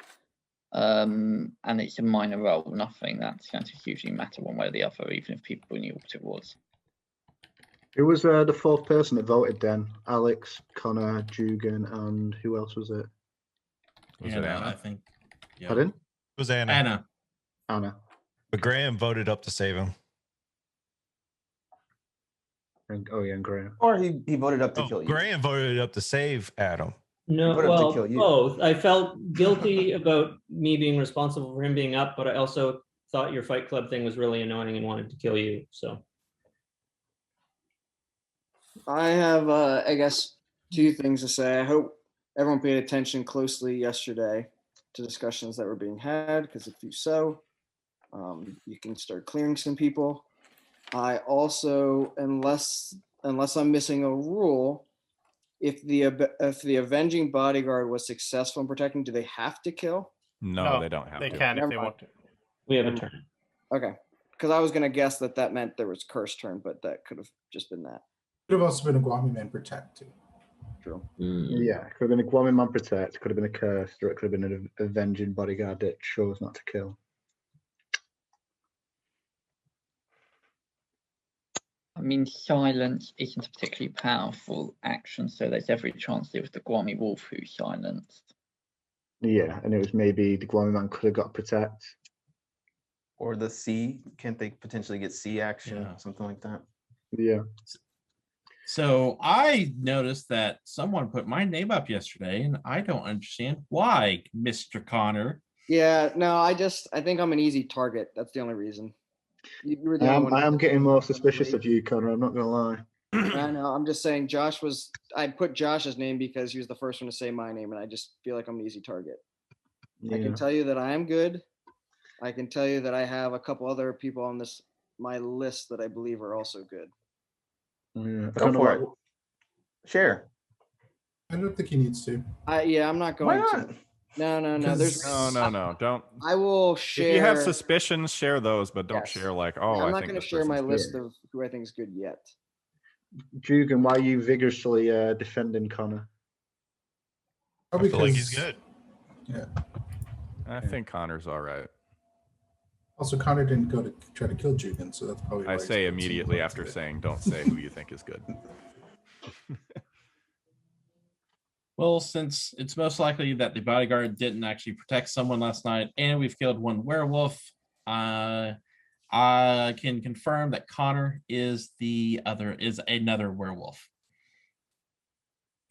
And it's a minor role, nothing that's going to hugely matter one way or the other, even if people knew what it was. Who was the fourth person that voted then? Alex, Connor, Jürgen, and who else was it? Was it Anna? I think. Yeah. Pardon? It was Anna. Anna. But Graham voted up to save him. And Graham. Or he voted up to kill you. Graham voted up to save Adam. No, voted up to kill you. both. I felt guilty about me being responsible for him being up, but I also thought your Fight Club thing was really annoying and wanted to kill you. So I have, I guess, 2 things to say. I hope everyone paid attention closely yesterday to discussions that were being had, because if you so, you can start clearing some people. I also, unless I'm missing a rule, if the Avenging Bodyguard was successful in protecting, do they have to kill? No, they don't have they to. They can Never if they mind. want to. we have a turn. Okay, because I was going to guess that meant there was curse turn, but that could have just been that. Could have also been a Gwommy man protect too. True. Yeah, it could have been a Gwommy man protect, could have been a cursed, or it could have been an avenging bodyguard that chose not to kill. I mean, silence isn't a particularly powerful action, so there's every chance it was the Gwommy wolf who silenced. Yeah, and it was maybe the Gwommy man could have got protect. Or the C. Can't they potentially get C action? Yeah. Something like that. Yeah. So I noticed that someone put my name up yesterday, and I don't understand why, Mr. Connor. Yeah, no, I think I'm an easy target. That's the only reason. You were the only one I am getting more suspicious of you, Connor. I'm not going to lie. I know. I'm just saying I put Josh's name because he was the first one to say my name, and I just feel like I'm an easy target. I can tell you that I am good. I can tell you that I have a couple other people on my list that I believe are also good. Yeah. Go for it. Share. I don't think he needs to. I'm not going to. No. No. Don't. I will share. If you have suspicions, share those, but don't share like, oh, I'm I not think going to this share my person's list good. of who I think is good yet. Jugan, why are you vigorously defending Connor? I feel like he's good. Yeah. I think Connor's all right. Also, Connor didn't go to try to kill Jugan, so that's probably why I he's say good. immediately after saying, don't say who you think is good. Well, since it's most likely that the bodyguard didn't actually protect someone last night, and we've killed one werewolf, I can confirm that Connor is another werewolf.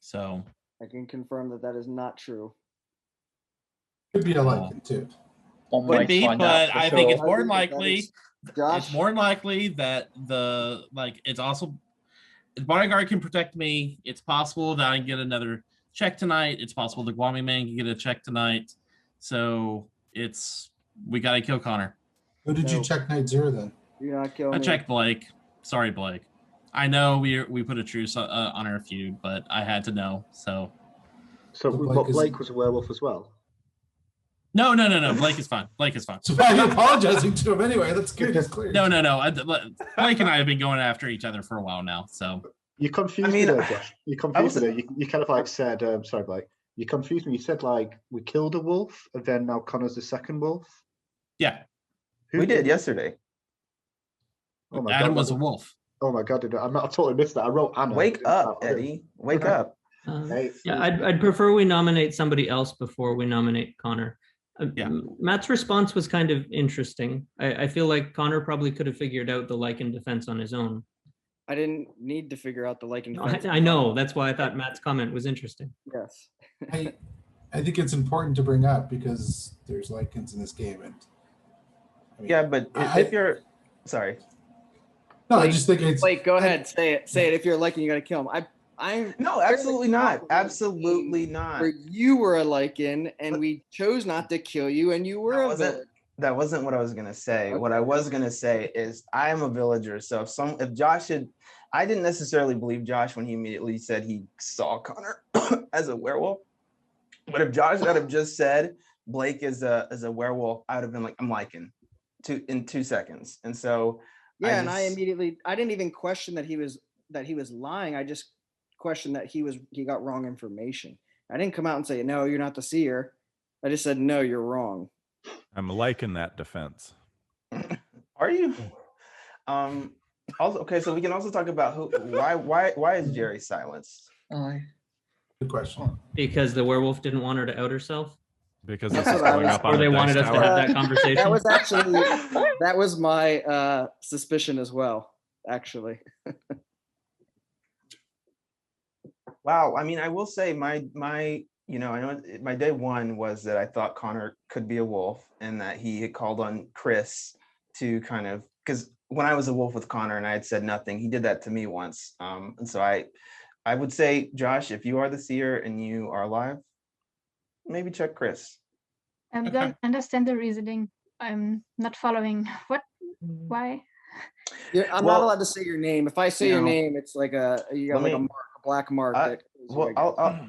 So I can confirm that is not true. Could be a Lycan too. Could be, but I think it's more than likely. Josh? It's more than likely that it's also the bodyguard can protect me. It's possible that I can get another check tonight. It's possible the Gwommy man can get a check tonight. So we gotta kill Connor. Who did you check night 0 then? You're not killing I me. checked Blake. Sorry, Blake. I know we put a truce on our feud, but I had to know. So Blake was a werewolf as well. No. Blake is fine. Blake is fine. So why are you apologizing to him anyway? That's good. It's clear. No. Blake and I have been going after each other for a while now. So You confused me there, Josh. You confused me there. You kind of like said, sorry, Blake. You confused me. You said like we killed a wolf, and then now Connor's the second wolf. Yeah. We did yesterday. Oh my Adam God, was a wolf. Oh my God, I totally missed that. I wrote Anna. Wake up, Eddie. Wake up. Yeah, I'd prefer we nominate somebody else before we nominate Connor. Matt's response was kind of interesting. I feel like Connor probably could have figured out the Lycan defense on his own. I didn't need to figure out the Lycan defense. I know. That's why I thought Matt's comment was interesting. Yes. I think it's important to bring up because there's Lycans in this game, and I mean, yeah, but if you're sorry. No, I just think it's like go ahead, say it. If you're a Lycan, you got to kill him. No, absolutely not. Absolutely not. Where you were a Lycan, and we chose not to kill you, and you were a villager. That wasn't what I was gonna say. Okay. What I was gonna say is I am a villager. So if Josh I didn't necessarily believe Josh when he immediately said he saw Connor as a werewolf. But if Josh had have just said Blake is a werewolf, I would have been like, I'm Lycan in 2 seconds. And so I didn't even question that he was lying. I just questioned that he got wrong information. I didn't come out and say, no, you're not the seer. I just said, no, you're wrong. I'm liking that defense. Are you? Also, okay, so we can also talk about why is Jerry silenced? Good question. Because the werewolf didn't want her to out herself. Because this is going up on or they wanted us to have that conversation. That was my suspicion as well, actually. Wow. I mean, I will say my I know my day one was that I thought Connor could be a wolf and that he had called on Chris to kind of, because when I was a wolf with Connor and I had said nothing, he did that to me once. And so I would say, Josh, if you are the seer and you are alive, maybe check Chris. I don't understand the reasoning. I'm not following. What? Why? I'm not allowed to say your name. If I say your name, it's like you got like a mark, a black mark.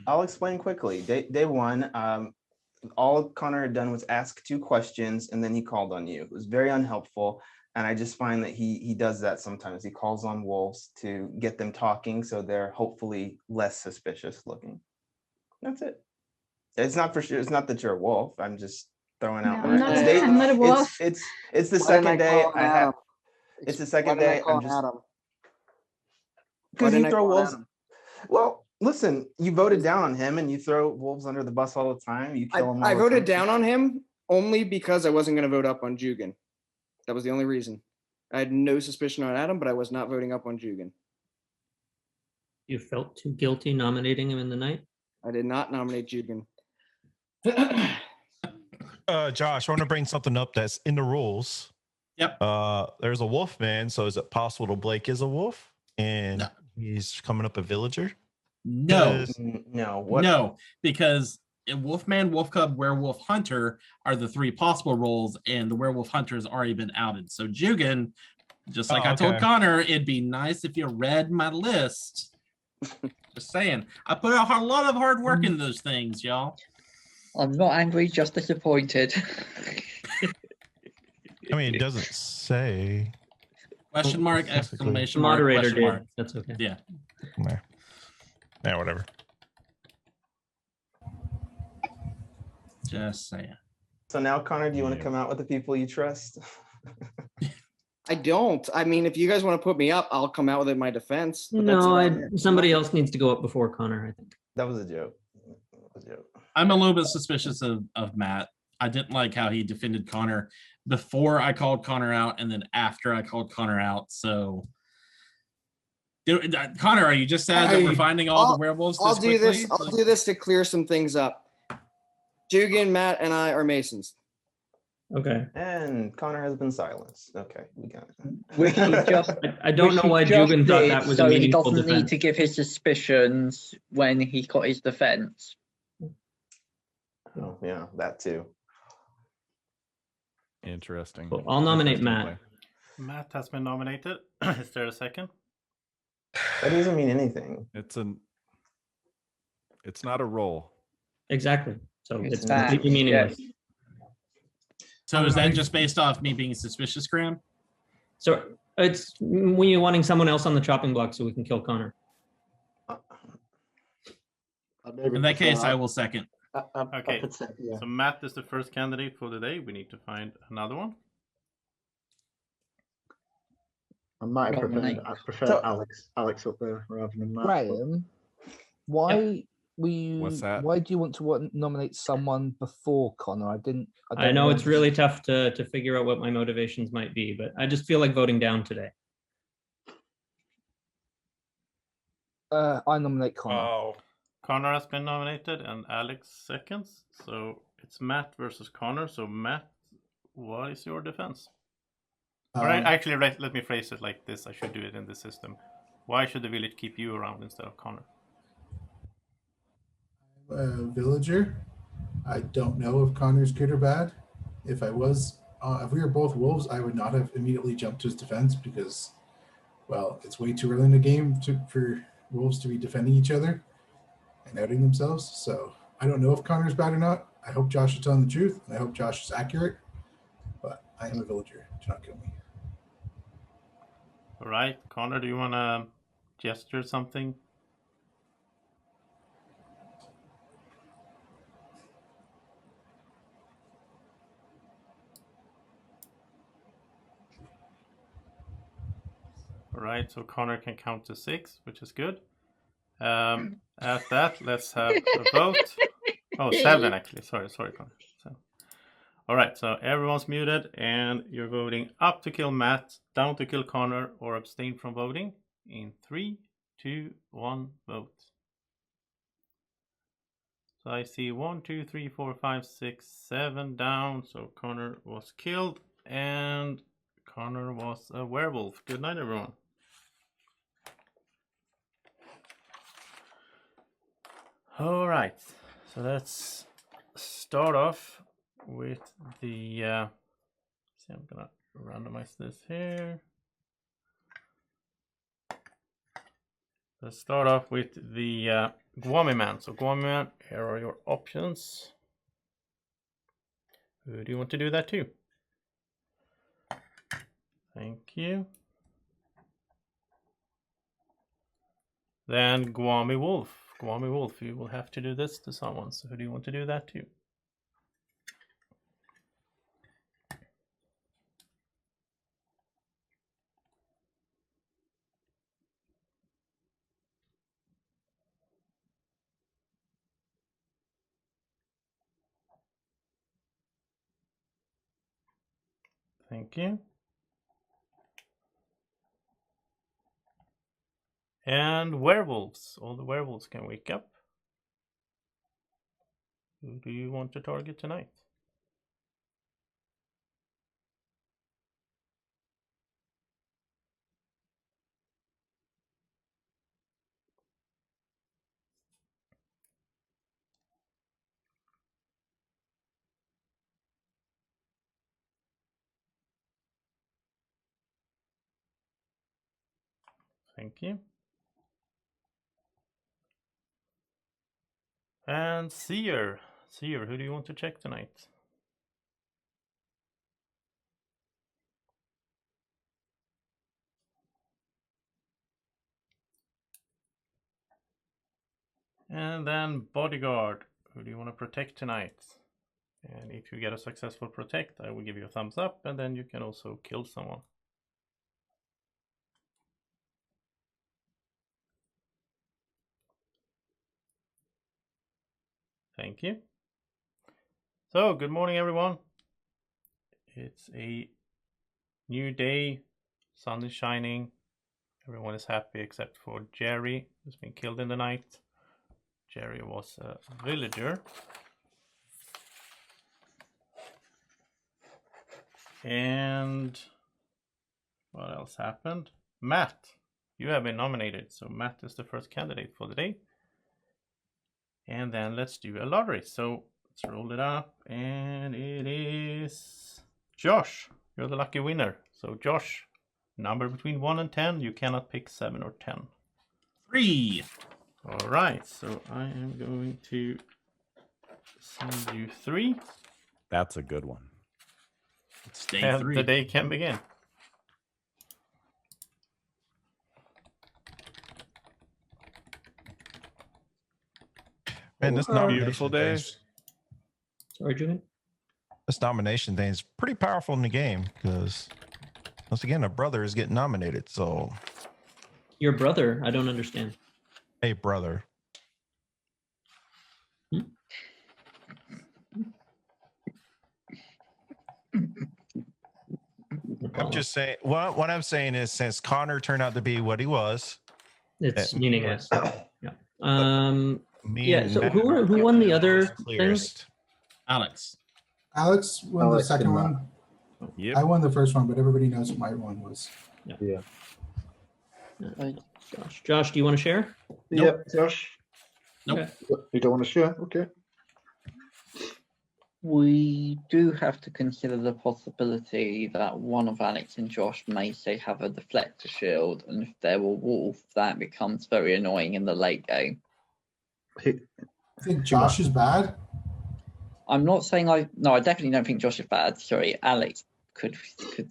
I'll explain quickly. Day one, all Connor had done was ask 2 questions, and then he called on you. It was very unhelpful, and I just find that he does that sometimes. He calls on wolves to get them talking, so they're hopefully less suspicious looking. That's it. It's not for sure. It's not that you're a wolf. I'm just throwing out. I'm not a wolf. It's the second day I have. It's the second day. I'm just because you throw wolves. Well, listen, you voted down on him, and you throw wolves under the bus all the time. You kill them. I voted down on him only because I wasn't going to vote up on Jugan. That was the only reason. I had no suspicion on Adam, but I was not voting up on Jugan. You felt too guilty nominating him in the night? I did not nominate Jugan. Josh, I want to bring something up that's in the rules. Yep. There's a wolf man, so is it possible Blake is a wolf? And He's coming up a villager. No, No. What? no, because Wolfman, Wolf Cub, Werewolf Hunter are the three possible roles, and the Werewolf Hunter has already been outed. So Jugan, just like I told okay. Connor, it'd be nice if you read my list. Just saying, I put a lot of hard work in those things, y'all. I'm not angry, just disappointed. I mean, it doesn't say. Question mark, exclamation mark, Moderator question did. mark. That's okay. Yeah. Yeah, whatever. Just saying. So now, Connor, do you want to come out with the people you trust? I don't. I mean, if you guys want to put me up, I'll come out with it in my defense. But No, somebody else needs to go up before Connor, I think. That was a joke. I'm a little bit suspicious of Matt. I didn't like how he defended Connor before I called Connor out and then after I called Connor out. So, Connor, are you just sad that we're finding all the werewolves this I'll do quickly? this. I'll do this to clear some things up. Jugan, Matt, and I are Masons. Okay. And Connor has been silenced. Okay, we got it. Which he just, I don't know why Jugan thought that was a so he meaningful doesn't need defense. to give his suspicions when he got his defense. Oh, yeah, that too. Interesting. Well, I'll nominate Interesting Matt. play. Matt has been nominated. Is there a second? That doesn't mean anything. It's not a role. Exactly. So It's it's fact, completely meaningless. yes. So is that just based off me being suspicious, Graham? So it's when you're wanting someone else on the chopping block so we can kill Connor. In that case, I will second. Okay, so Matt is the first candidate for the day. We need to find another one. I might have Nominate. preferred Alex up there rather than Matt. Graham, why What's that? Why do you want to nominate someone before Connor? I don't I know it's really tough to figure out what my motivations might be, but I just feel like voting down today. I nominate Connor. Oh. Connor has been nominated and Alex seconds. So it's Matt versus Connor. So Matt, what is your defense? Or actually, let me phrase it like this. I should do it in the system. Why should the village keep you around instead of Connor? Villager. I don't know if Connor's good or bad. If I was, if we were both wolves, I would not have immediately jumped to his defense because, well, it's way too early in the game for wolves to be defending each other and outing themselves. So I don't know if Connor's bad or not. I hope Josh is telling the truth, and I hope Josh is accurate. But I am a villager. Do not kill me. All right, Connor, do you want to gesture something? All right, so Connor can count to 6, which is good. At that, let's have a vote. Oh, 7 actually. Sorry, Connor. So, all right, so everyone's muted, and you're voting up to kill Matt, down to kill Connor, or abstain from voting. In 3, 2, 1, vote. So I see 1, 2, 3, 4, 5, 6, 7 down. So Connor was killed, and Connor was a werewolf. Good night, everyone. All right, so let's start off with the. See, I'm gonna randomize this here. Let's start off with the Gwommy man. So Gwommy man, here are your options. Who do you want to do that to? Thank you. Then Gwommy wolf. Gwommy wolf, you will have to do this to someone. So who do you want to do that to? Thank you. And werewolves. All the werewolves can wake up. Who do you want to target tonight? Thank you. And Seer. Seer, who do you want to check tonight? And then Bodyguard. Who do you want to protect tonight? And if you get a successful protect, I will give you a thumbs up, and then you can also kill someone. Thank you. So, good morning, everyone. It's a new day. Sun is shining. Everyone is happy except for Jerry, who's been killed in the night. Jerry was a villager. And what else happened? Matt, you have been nominated. So Matt is the first candidate for the day. And then let's do a lottery. So let's roll it up. And it is Josh. You're the lucky winner. So Josh, number between 1 and 10. You cannot pick 7 or 10. 3. All right. So I am going to send you 3. That's a good one. It's day and 3. the day can begin. Man, this beautiful day. Sorry, Julian. This nomination thing is pretty powerful in the game because once again, a brother is getting nominated. So Your brother? I don't understand. a brother. I'm just saying. What I'm saying is, since Connor turned out to be what he was, It's meaningless. Yeah. me Yeah. and So Matt who won the other thing? clearest. Alex. Alex won the Alex second and one. Yep. I won the first one, but everybody knows what my one was. Yeah. Josh, do you want to share? Yep, Josh. Nope. Okay. You don't want to share? Okay. We do have to consider the possibility that one of Alex and Josh may say have a deflector shield, and if they're a wolf, that becomes very annoying in the late game. I think Josh is bad. I'm not saying I definitely don't think Josh is bad. Sorry, Alex could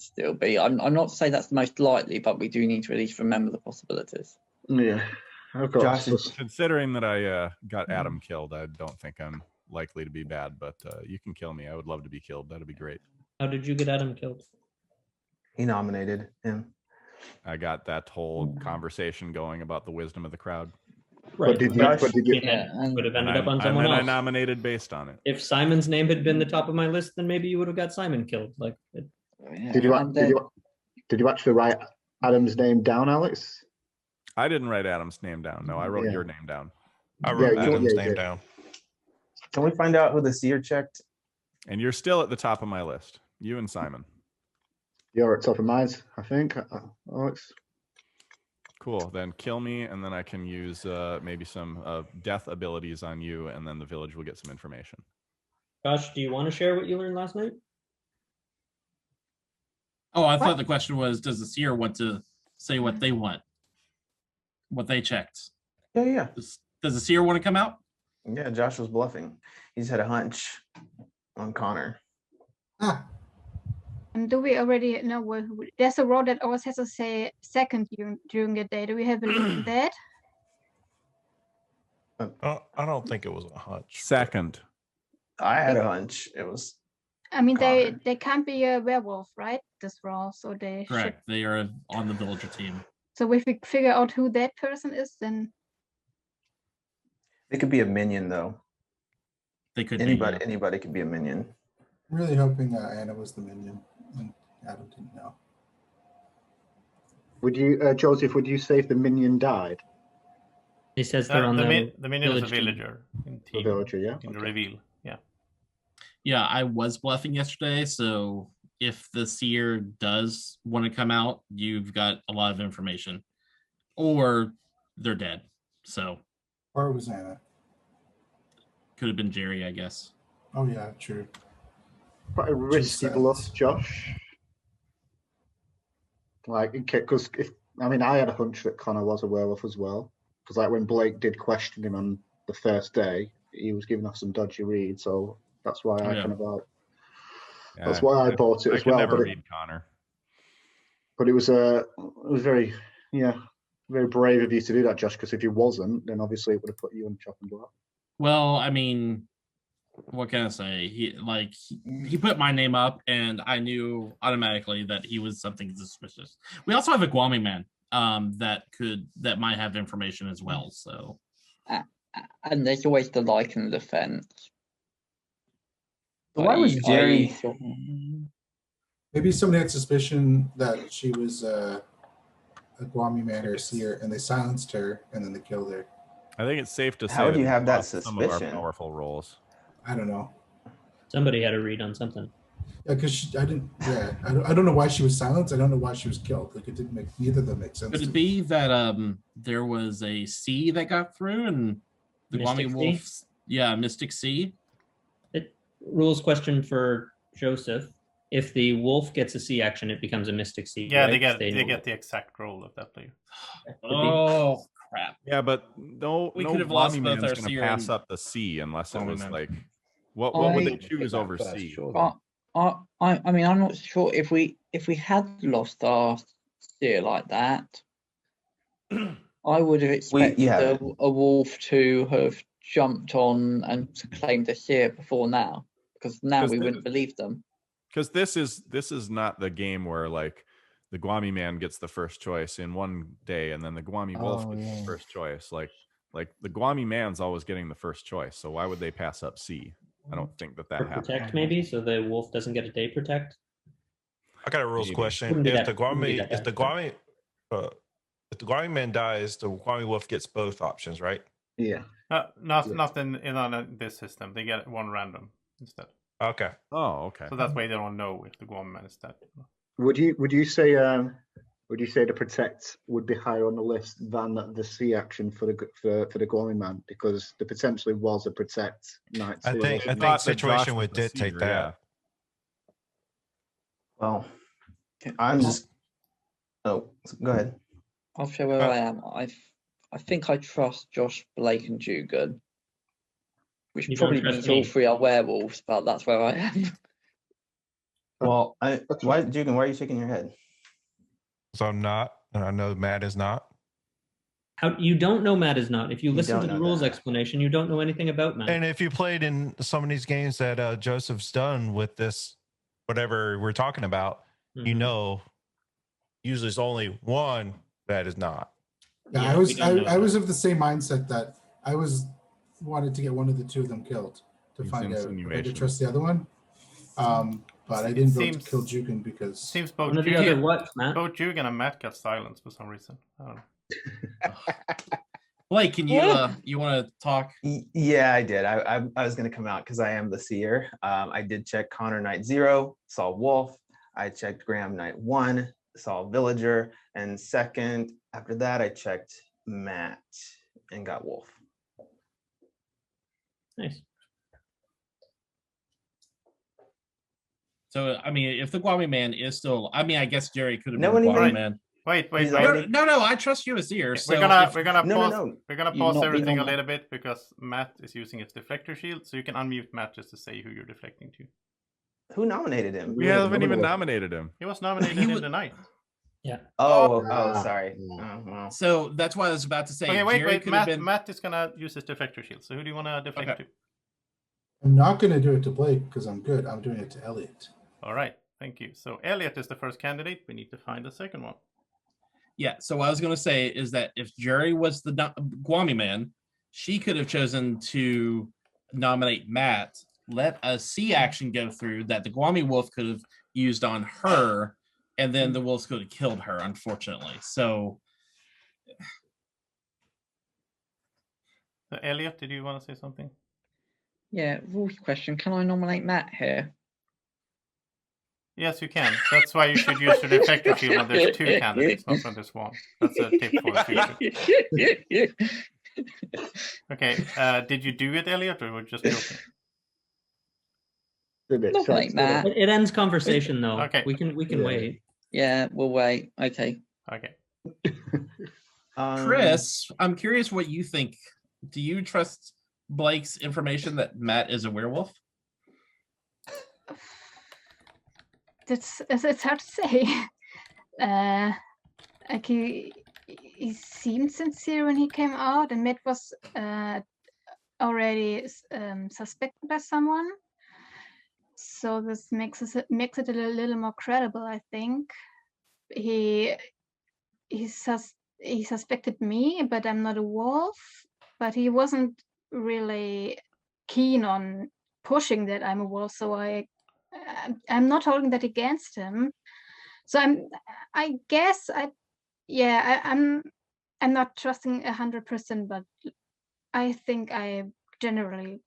still be. I'm not saying that's the most likely, but we do need to at least remember the possibilities. Yeah. Of course. Considering that I got Adam killed, I don't think I'm likely to be bad, but you can kill me. I would love to be killed. That'd be great. How did you get Adam killed? He nominated him. I got that whole conversation going about the wisdom of the crowd. Right. Did Josh you would have ended up on and someone then else. I nominated based on it. If Simon's name had been the top of my list, then maybe you would have got Simon killed. Like, Did you actually write Adam's name down, Alex? I didn't write Adam's name down. No, I wrote your name down. I wrote Yeah, Adam's you name did. down. Can we find out who the seer checked? And you're still at the top of my list. You and Simon. You're at top of mine, I think, Alex. Cool. Then kill me, and then I can use maybe some death abilities on you, and then the village will get some information. Josh, do you want to share what you learned last night? Oh, I thought the question was, does the seer want to say what they want? What they checked? Yeah. Does the seer want to come out? Yeah, Josh was bluffing. He's had a hunch on Connor. And do we already know there's a role that always has to say second during the day? Do we have a list for that? I don't think it was a hunch. Second. I had a hunch. It was. I mean, Connor. they can't be a werewolf, right? This role, so they should. Correct. They are on the villager team. So if we figure out who that person is, then It could be a minion, though. They could Anybody be. Anybody could be a minion. I'm really hoping Anna was the minion and Adam didn't know. Would you, Joseph? Would you say if the minion died? He says they're on the minion is a village team. villager in The team, villager, yeah. in the reveal. Yeah. Yeah, I was bluffing yesterday, so if the seer does want to come out, you've got a lot of information. Or they're dead. So Or it was Anna. could have been Jerry, I guess. Oh yeah, true. Quite a risky bluff, Josh. Like, because if I mean, I had a hunch that Connor was a werewolf as well, because like when Blake did question him on the first day, he was giving off some dodgy reads, so that's why I kind of like. Yeah, that's why I bought it I as could well. never But read Connor. But it was very very brave of you to do that, Josh. Because if he wasn't, then obviously it would have put you on the chopping block. Well, I mean, what can I say? He put my name up, and I knew automatically that he was something suspicious. We also have a Gwommy man that might have information as well. So, and there's always the like and the defense. Why was Jerry? Maybe somebody had suspicion that she was a Gwommy man or a seer, and they silenced her, and then they killed her. I think it's safe to say How would that you we have that lost some of our suspicion? powerful roles. I don't know. Somebody had a read on something. Yeah, because I didn't. Yeah, I don't know why she was silenced. I don't know why she was killed. Like it didn't make neither of them make sense. could it be that there was a C that got through, and the Mystic Gwommy C? wolves? Yeah, Mystic C. Rules question for Joseph. If the wolf gets a C action, it becomes a Mystic C. Yeah, right? they get know the exact roll of that player. Oh crap! Yeah, but no We could have Gwommy lost both man's our going to seer pass and up the C unless it Gwommy was man. like, what would they choose over C? I mean, I'm not sure if we had lost our steer like that. I would have expected a wolf to have jumped on and claimed a seer before now, because now we wouldn't believe them. Because this is not the game where like the Gwommy man gets the first choice in one day and then the Gwommy wolf gets the first choice. Like the Gwommy man's always getting the first choice. So why would they pass up C? I don't think that Or happens. protect maybe, so the wolf doesn't get a day protect. I got a rules Maybe. question. Wouldn't be If that- the wouldn't be Gwommy, that if the bad. Gwommy, if the Gwommy man dies, the Gwommy wolf gets both options, right? Yeah. Not in this system. They get one random instead. Okay. Oh, okay. So that way they don't know if the Gwommy man is dead. Would you say the protect would be higher on the list than the C action for the Gwommy man, because there potentially was a protect night. I think situation would dictate that. Well, I'm just. Oh, go ahead. I'll show where I am. I think I trust Josh, Blake, and Dugan, which You don't probably trust means all me. three are werewolves, but that's where I am. Well, Dugan, why are you shaking your head? So I'm not, and I know Matt is not. How you don't know Matt is not. If you listen to don't the know rules that. explanation, you don't know anything about Matt. And if you played in some of these games that Joseph's done with this, whatever we're talking about, you know, usually it's only one that is not. Yeah, I was of the same mindset that I wanted to get one of the two of them killed to find out if I could trust the other one. But I didn't vote to kill Jukin because Seems both One of the other what, Matt? both Jugan and Matt got silenced for some reason. I don't know. Blake, can you you want to talk? Yeah, I did. I was going to come out because I am the seer. I did check Connor night 0, saw Wolf. I checked Graham night 1, saw Villager, and second after that I checked Matt and got Wolf. Nice. So I mean, if the Gwommy man is still, I mean, I guess Jerry could have No been a one Gwommy even- man. Wait. No, I trust you as seer. So We're gonna if- we're gonna No, pause. no. We're gonna You're pause not everything being a on little bit because Matt is using his deflector shield, so you can unmute Matt just to say who you're deflecting to. Who nominated him? We haven't even nominated him. He was nominated in the night. Yeah. Oh, sorry. Oh, well. So that's what I was about to say. Okay, wait. Jerry could have been. Matt is gonna use his deflector shield. So who do you want to deflect Okay. to? I'm not going to do it to Blake because I'm good. I'm doing it to Elliot. All right, thank you. So Elliot is the first candidate. We need to find the second one. Yeah. So what I was going to say is that if Jerry was the Gwommy man, she could have chosen to nominate Matt, let a C action go through that the Gwommy wolf could have used on her, and then the wolves could have killed her, unfortunately. So Elliot, did you want to say something? Yeah, rules question. Can I nominate Matt here? Yes, you can. That's why you should use your deflector shield when there's 2 candidates, not when there's 1. That's a tip for the future. Okay, did you do it, Elliot, or were you just joking? Nominate Matt. It ends conversation though. Okay. We can wait. Yeah, we'll wait. Okay. Okay. Chris, I'm curious what you think. Do you trust Blake's information that Matt is a werewolf? It's hard to say. Like he seemed sincere when he came out, and Matt was already suspected by someone. So this makes it a little more credible, I think. He suspected me, but I'm not a wolf. But he wasn't really keen on pushing that I'm a wolf, so I'm not holding that against him. So I'm not trusting 100%, but I think I generally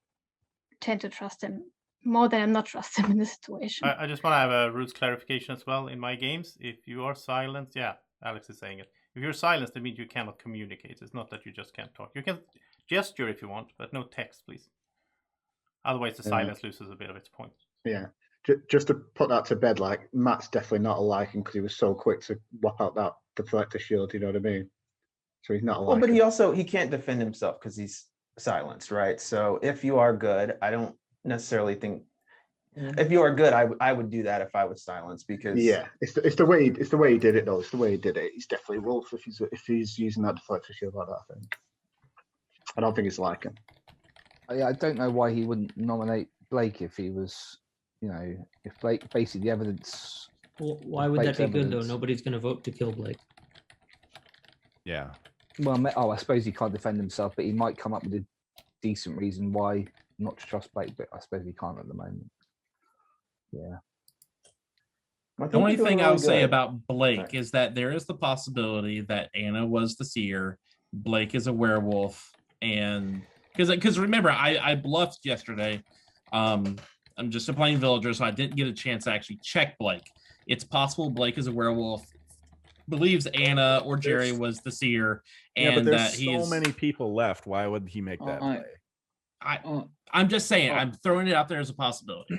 tend to trust him more than I'm not trust him in this situation. I just want to have a rules clarification as well. In my games, if you are silent, yeah, Alex is saying it. If you're silenced, it means you cannot communicate. It's not that you just can't talk. You can gesture if you want, but no text, please. Otherwise, the silence loses a bit of its point. Yeah. Just to put that to bed, like, Matt's definitely not a liking because he was so quick to whop out that deflector shield, you know what I mean? So he's not a liking. Well, but he can't defend himself because he's silenced, right? So if you are good, I don't necessarily think if you are good, I would do that if I was silenced, because it's the way he did it though. It's the way he did it. He's definitely wolf if he's using that deflector shield like that. I don't think it's liking. I don't know why he wouldn't nominate Blake if he was, if Blake, basically the evidence. Well, why would that be good though? Nobody's going to vote to kill Blake. Yeah. Well, I suppose he can't defend himself, but he might come up with a decent reason why not to trust Blake, but I suppose he can't at the moment. Yeah. The only thing I would say about Blake is that there is the possibility that Anna was the seer, Blake is a werewolf, and because remember, I bluffed yesterday. I'm just a plain villager, so I didn't get a chance to actually check Blake. It's possible Blake is a werewolf, believes Anna or Jerry was the seer, and but there's that he's so many people left. Why would he make that play? I'm just saying, I'm throwing it out there as a possibility.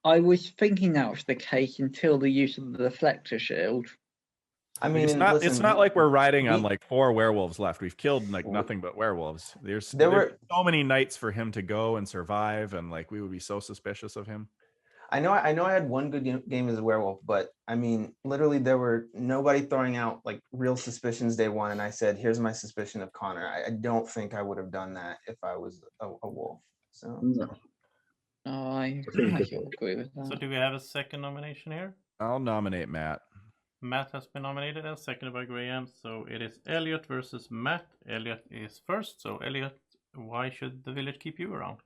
I was thinking that was the case until the use of the deflector shield. I mean, it's not like we're riding on like 4 werewolves left. We've killed like nothing but werewolves. There's so many nights for him to go and survive, and like we would be so suspicious of him. I know I had one good game as a werewolf, but I mean, literally there were nobody throwing out like real suspicions day one, and I said, here's my suspicion of Connor. I don't think I would have done that if I was a wolf. So no. I agree with that. So do we have a second nomination here? I'll nominate Matt. Matt has been nominated and seconded by Graham. So it is Elliot versus Matt. Elliot is first. So Elliot, why should the village keep you around?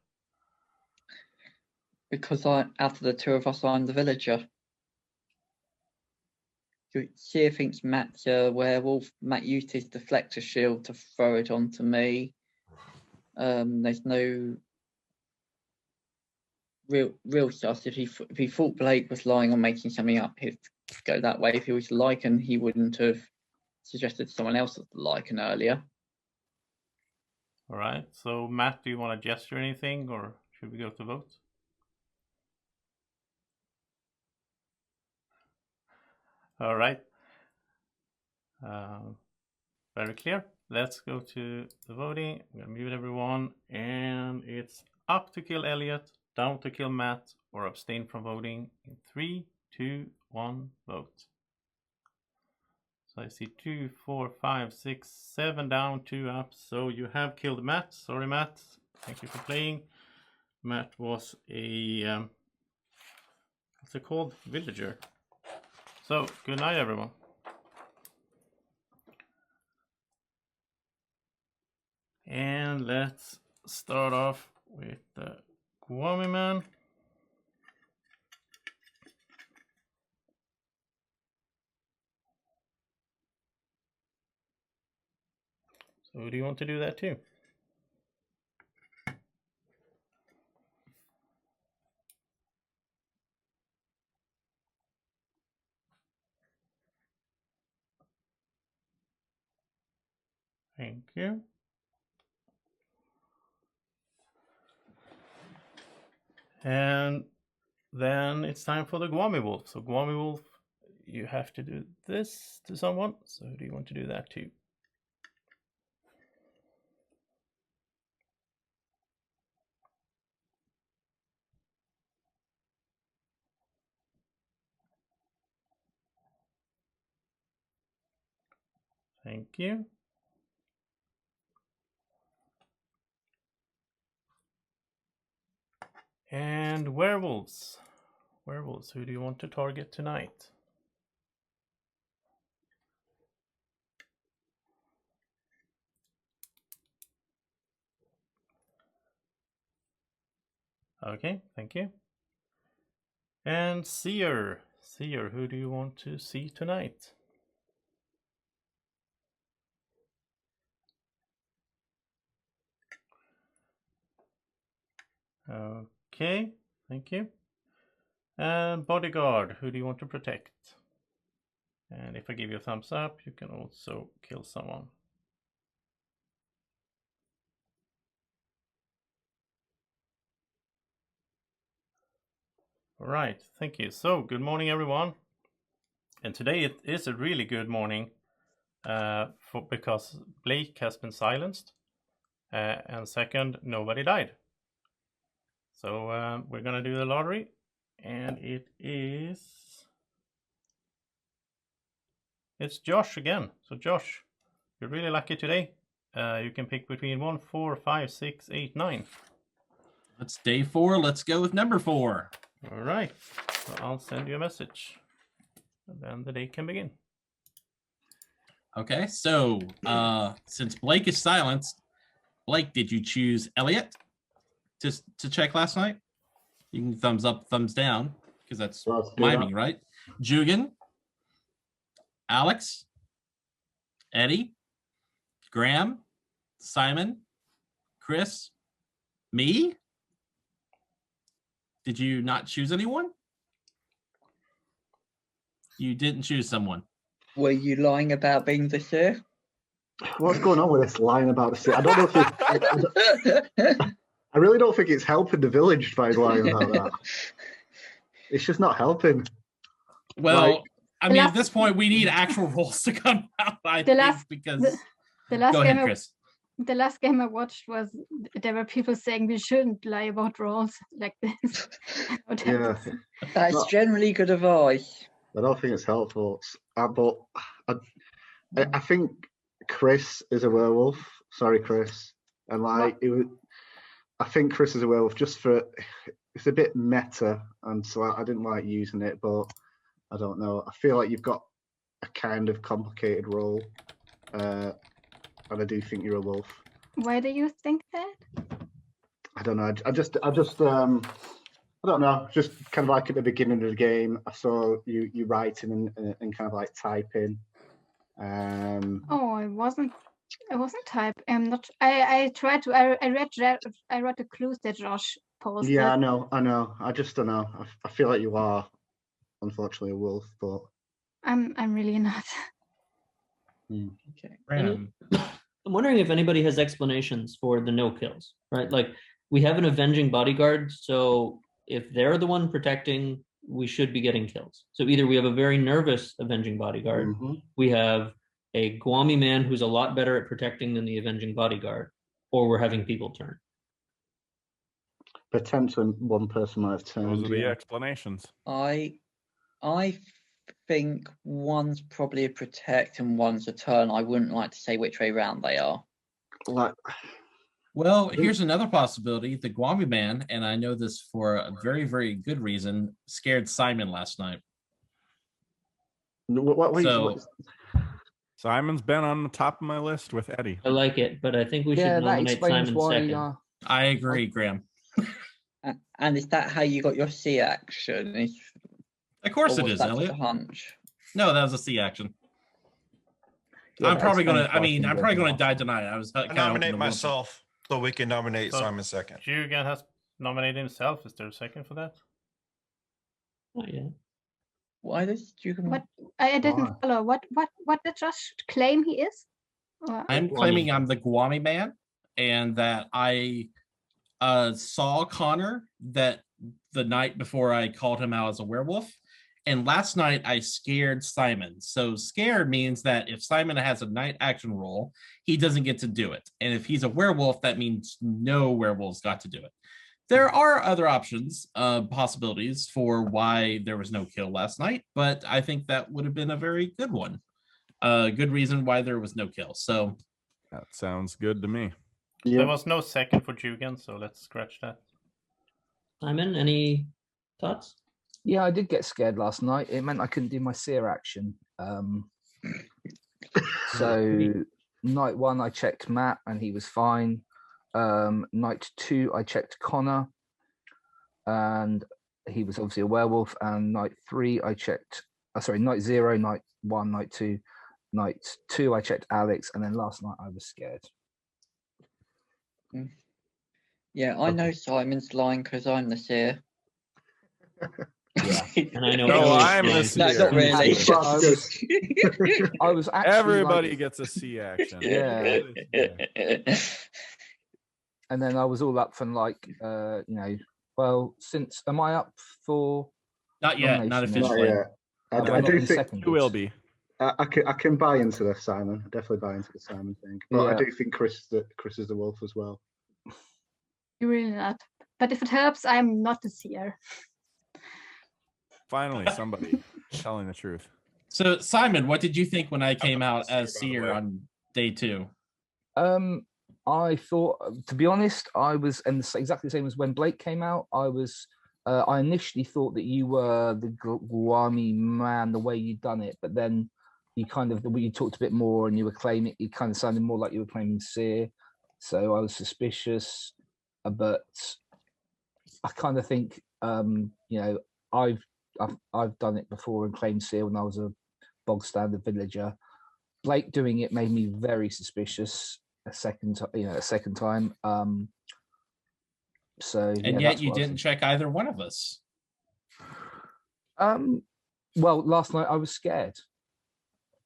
Because out of the two of us, I'm the villager. She thinks Matt's a werewolf. Matt used his deflector shield to throw it onto me. There's no real trust. If he thought Blake was lying or making something up, he'd go that way. If he was Lycan, he wouldn't have suggested someone else as the Lycan earlier. All right. So Matt, do you want to gesture anything, or should we go to vote? All right. Very clear. Let's go to the voting. I'm going to mute everyone. And it's up to kill Elliot, down to kill Matt, or abstain from voting in 3, 2, 1, vote. So I see 2, 4, 5, 6, 7 down, 2 up. So you have killed Matt. Sorry, Matt. Thank you for playing. Matt was a, what's it called? Villager. So, good night, everyone. And let's start off with the Gwommy man. So, do you want to do that too? Thank you. And then it's time for the Gwommy Wolf. So Gwommy Wolf, you have to do this to someone. So do you want to do that too? Thank you. And werewolves. Werewolves, who do you want to target tonight? Okay, thank you. And seer. Seer, who do you want to see tonight? Okay, thank you. And bodyguard, who do you want to protect? And if I give you a thumbs up, you can also kill someone. All right, thank you. So, good morning, everyone. And today it is a really good morning because Blake has been silenced. And second, nobody died. So we're going to do the lottery. And it's Josh again. So Josh, you're really lucky today. You can pick between 1, 4, 5, 6, 8, 9. That's day 4. Let's go with number 4. All right. So I'll send you a message. And then the day can begin. Okay, so since Blake is silenced, Blake, did you choose Elliot to check last night? You can thumbs up, thumbs down, because that's miming, right? Jugan, Alex, Eddie, Graham, Simon, Chris, me? Did you not choose anyone? You didn't choose someone. Were you lying about being the seer? What's going on with this lying about the seer? I don't know if I really don't think it's helping the village by lying about that. It's just not helping. Well, I mean, at this point, we need actual roles to come out. Because the last go ahead, Chris. The last game I watched was there were people saying we shouldn't lie about roles like this. Yeah, that's generally good advice. I don't think it's helpful. But I think Chris is a werewolf. Sorry, Chris. And I think Chris is a werewolf just for it's a bit meta, and so I didn't like using it. But I don't know. I feel like you've got a kind of complicated role, and I do think you're a wolf. Why do you think that? I don't know. I just I don't know. Just kind of like at the beginning of the game, I saw you writing and kind of like typing. Oh, I wasn't type. I'm not. I tried to. I read the clues that Josh posted. Yeah, I know. I just don't know. I feel like you are, unfortunately, a wolf, but I'm really not. Okay. I'm wondering if anybody has explanations for the no kills, right? Like we have an avenging bodyguard, so if they're the one protecting, we should be getting kills. So either we have a very nervous avenging bodyguard, we have a Gwommy man who's a lot better at protecting than the avenging bodyguard, or we're having people turn. Potentially one person might have turned. Those are the explanations. I think one's probably a protect and one's a turn. I wouldn't like to say which way round they are. Well, here's another possibility. The Gwommy man, and I know this for a very, very good reason, scared Simon last night. Simon's been on the top of my list with Eddie. I like it, but I think we should nominate Simon second. I agree, Graham. And is that how you got your C action? Of course it was is, that just Elliot. a hunch? No, that was a C action. Yeah, I'm probably that's gonna die tonight. I nominate myself so we can nominate Simon second. Jugan has nominated himself. Is there a second for that? Oh yeah. Why does Jugan? What I didn't follow. What did Josh claim he is? Or- I'm claiming I'm the Gwommy man, and that I saw Connor that the night before I called him out as a werewolf, And last night I scared Simon. So scared means that if Simon has a night action roll, he doesn't get to do it. And if he's a werewolf, that means no werewolves got to do it. There are other options, possibilities for why there was no kill last night, but I think that would have been a very good one. Good reason why there was no kill. So that sounds good to me. Yeah. There was no second for Jugan, so let's scratch that. Simon, any thoughts? Yeah, I did get scared last night. It meant I couldn't do my seer action. So night 1, I checked Matt and he was fine. Night 2, I checked Connor and he was obviously a werewolf. And night 3, I checked, night 0, night 1, night 2. Night 2, I checked Alex. And then last night I was scared. Yeah, I know Simon's lying because I'm the seer. Yeah, and I know. No, I'm the seer. No, not really. I was actually everybody gets a C action. Yeah. And then I was all up for well, since am I up for? Not yet, not officially. Not yet. I do think you will be. I can buy into this, Simon. I definitely buy into the Simon thing. But I do think Chris is the wolf as well. You're really not. But if it helps, I'm not the seer. Finally, somebody telling the truth. So, Simon, what did you think when I came out as seer on day 2? I thought, to be honest, I was exactly the same as when Blake came out. I initially thought that you were the Gwommy man, the way you'd done it, but then you you talked a bit more and you were claiming, it kind of sounded more like you were claiming seer. So I was suspicious, but I kind of think, I've done it before and claimed seer when I was a bog standard villager. Blake doing it made me very suspicious a second time. And yet you didn't check either one of us. Well, last night I was scared.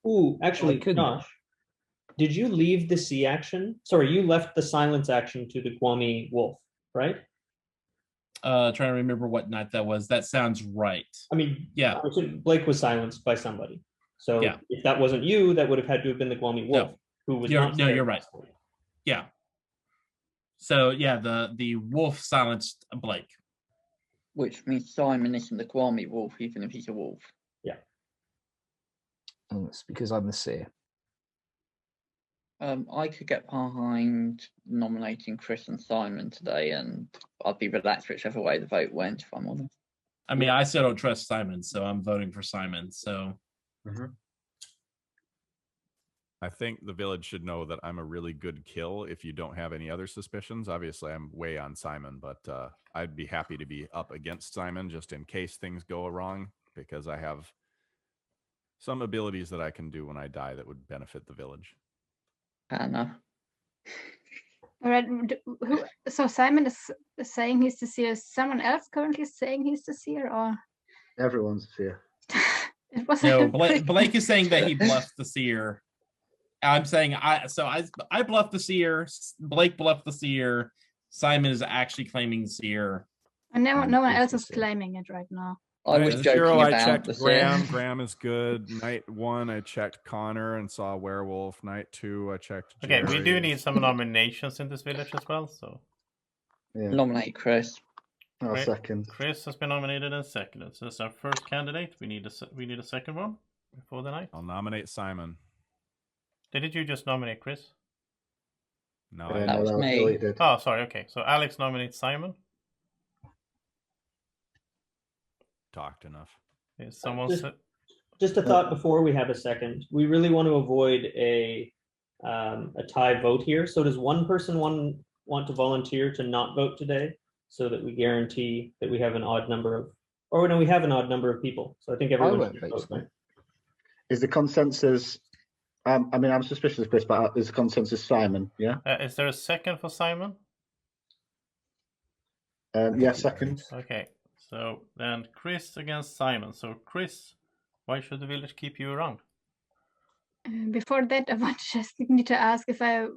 Ooh, actually, Josh, did you leave the C action? Sorry, you left the silence action to the Gwommy wolf, right? Trying to remember what night that was. That sounds right. I mean, yeah. Blake was silenced by somebody. So yeah. If that wasn't you, that would have had to have been the Gwommy wolf, who was you're right. Yeah. So yeah, the wolf silenced Blake. Which means Simon isn't the Gwommy wolf, even if he's a wolf. Yeah. And it's because I'm the seer. I could get behind nominating Chris and Simon today, and I'd be relaxed whichever way the vote went, if I'm honest. I mean, I still don't trust Simon, so I'm voting for Simon. So I think the village should know that I'm a really good kill if you don't have any other suspicions. Obviously, I'm way on Simon, but I'd be happy to be up against Simon just in case things go wrong, because I have some abilities that I can do when I die that would benefit the village. Anna. All right. So Simon is saying he's the seer. Is someone else currently saying he's the seer, or everyone's the seer? No, Blake is saying that he bluffed the seer. I'm saying I bluffed the seer. Blake bluffed the seer. Simon is actually claiming the seer. And no one else is claiming it right now. I was joking I about checked the Graham. seer. Graham is good. Night 1, I checked Connor and saw Werewolf. Night 2, I checked Okay, Jerry. we do need some nominations in this village as well. So Nominate Chris. I'll second. Chris has been nominated and seconded. So that's our first candidate. We need a second one before the night. I'll nominate Simon. Didn't you just nominate Chris? No, that was me. Oh, sorry. Okay, so Alex nominates Simon. Talked enough. Is someone just a thought before we have a second. We really want to avoid a tie vote here. So does one person want to volunteer to not vote today, so that we guarantee that we have an odd number of, or no, we have an odd number of people. So I think everyone should vote, right? Is the consensus? I mean, I'm suspicious of Chris, but is the consensus Simon? Yeah. Is there a second for Simon? Yeah, second. Okay. So then Chris against Simon. So Chris, why should the village keep you around? Before that, I just need to ask because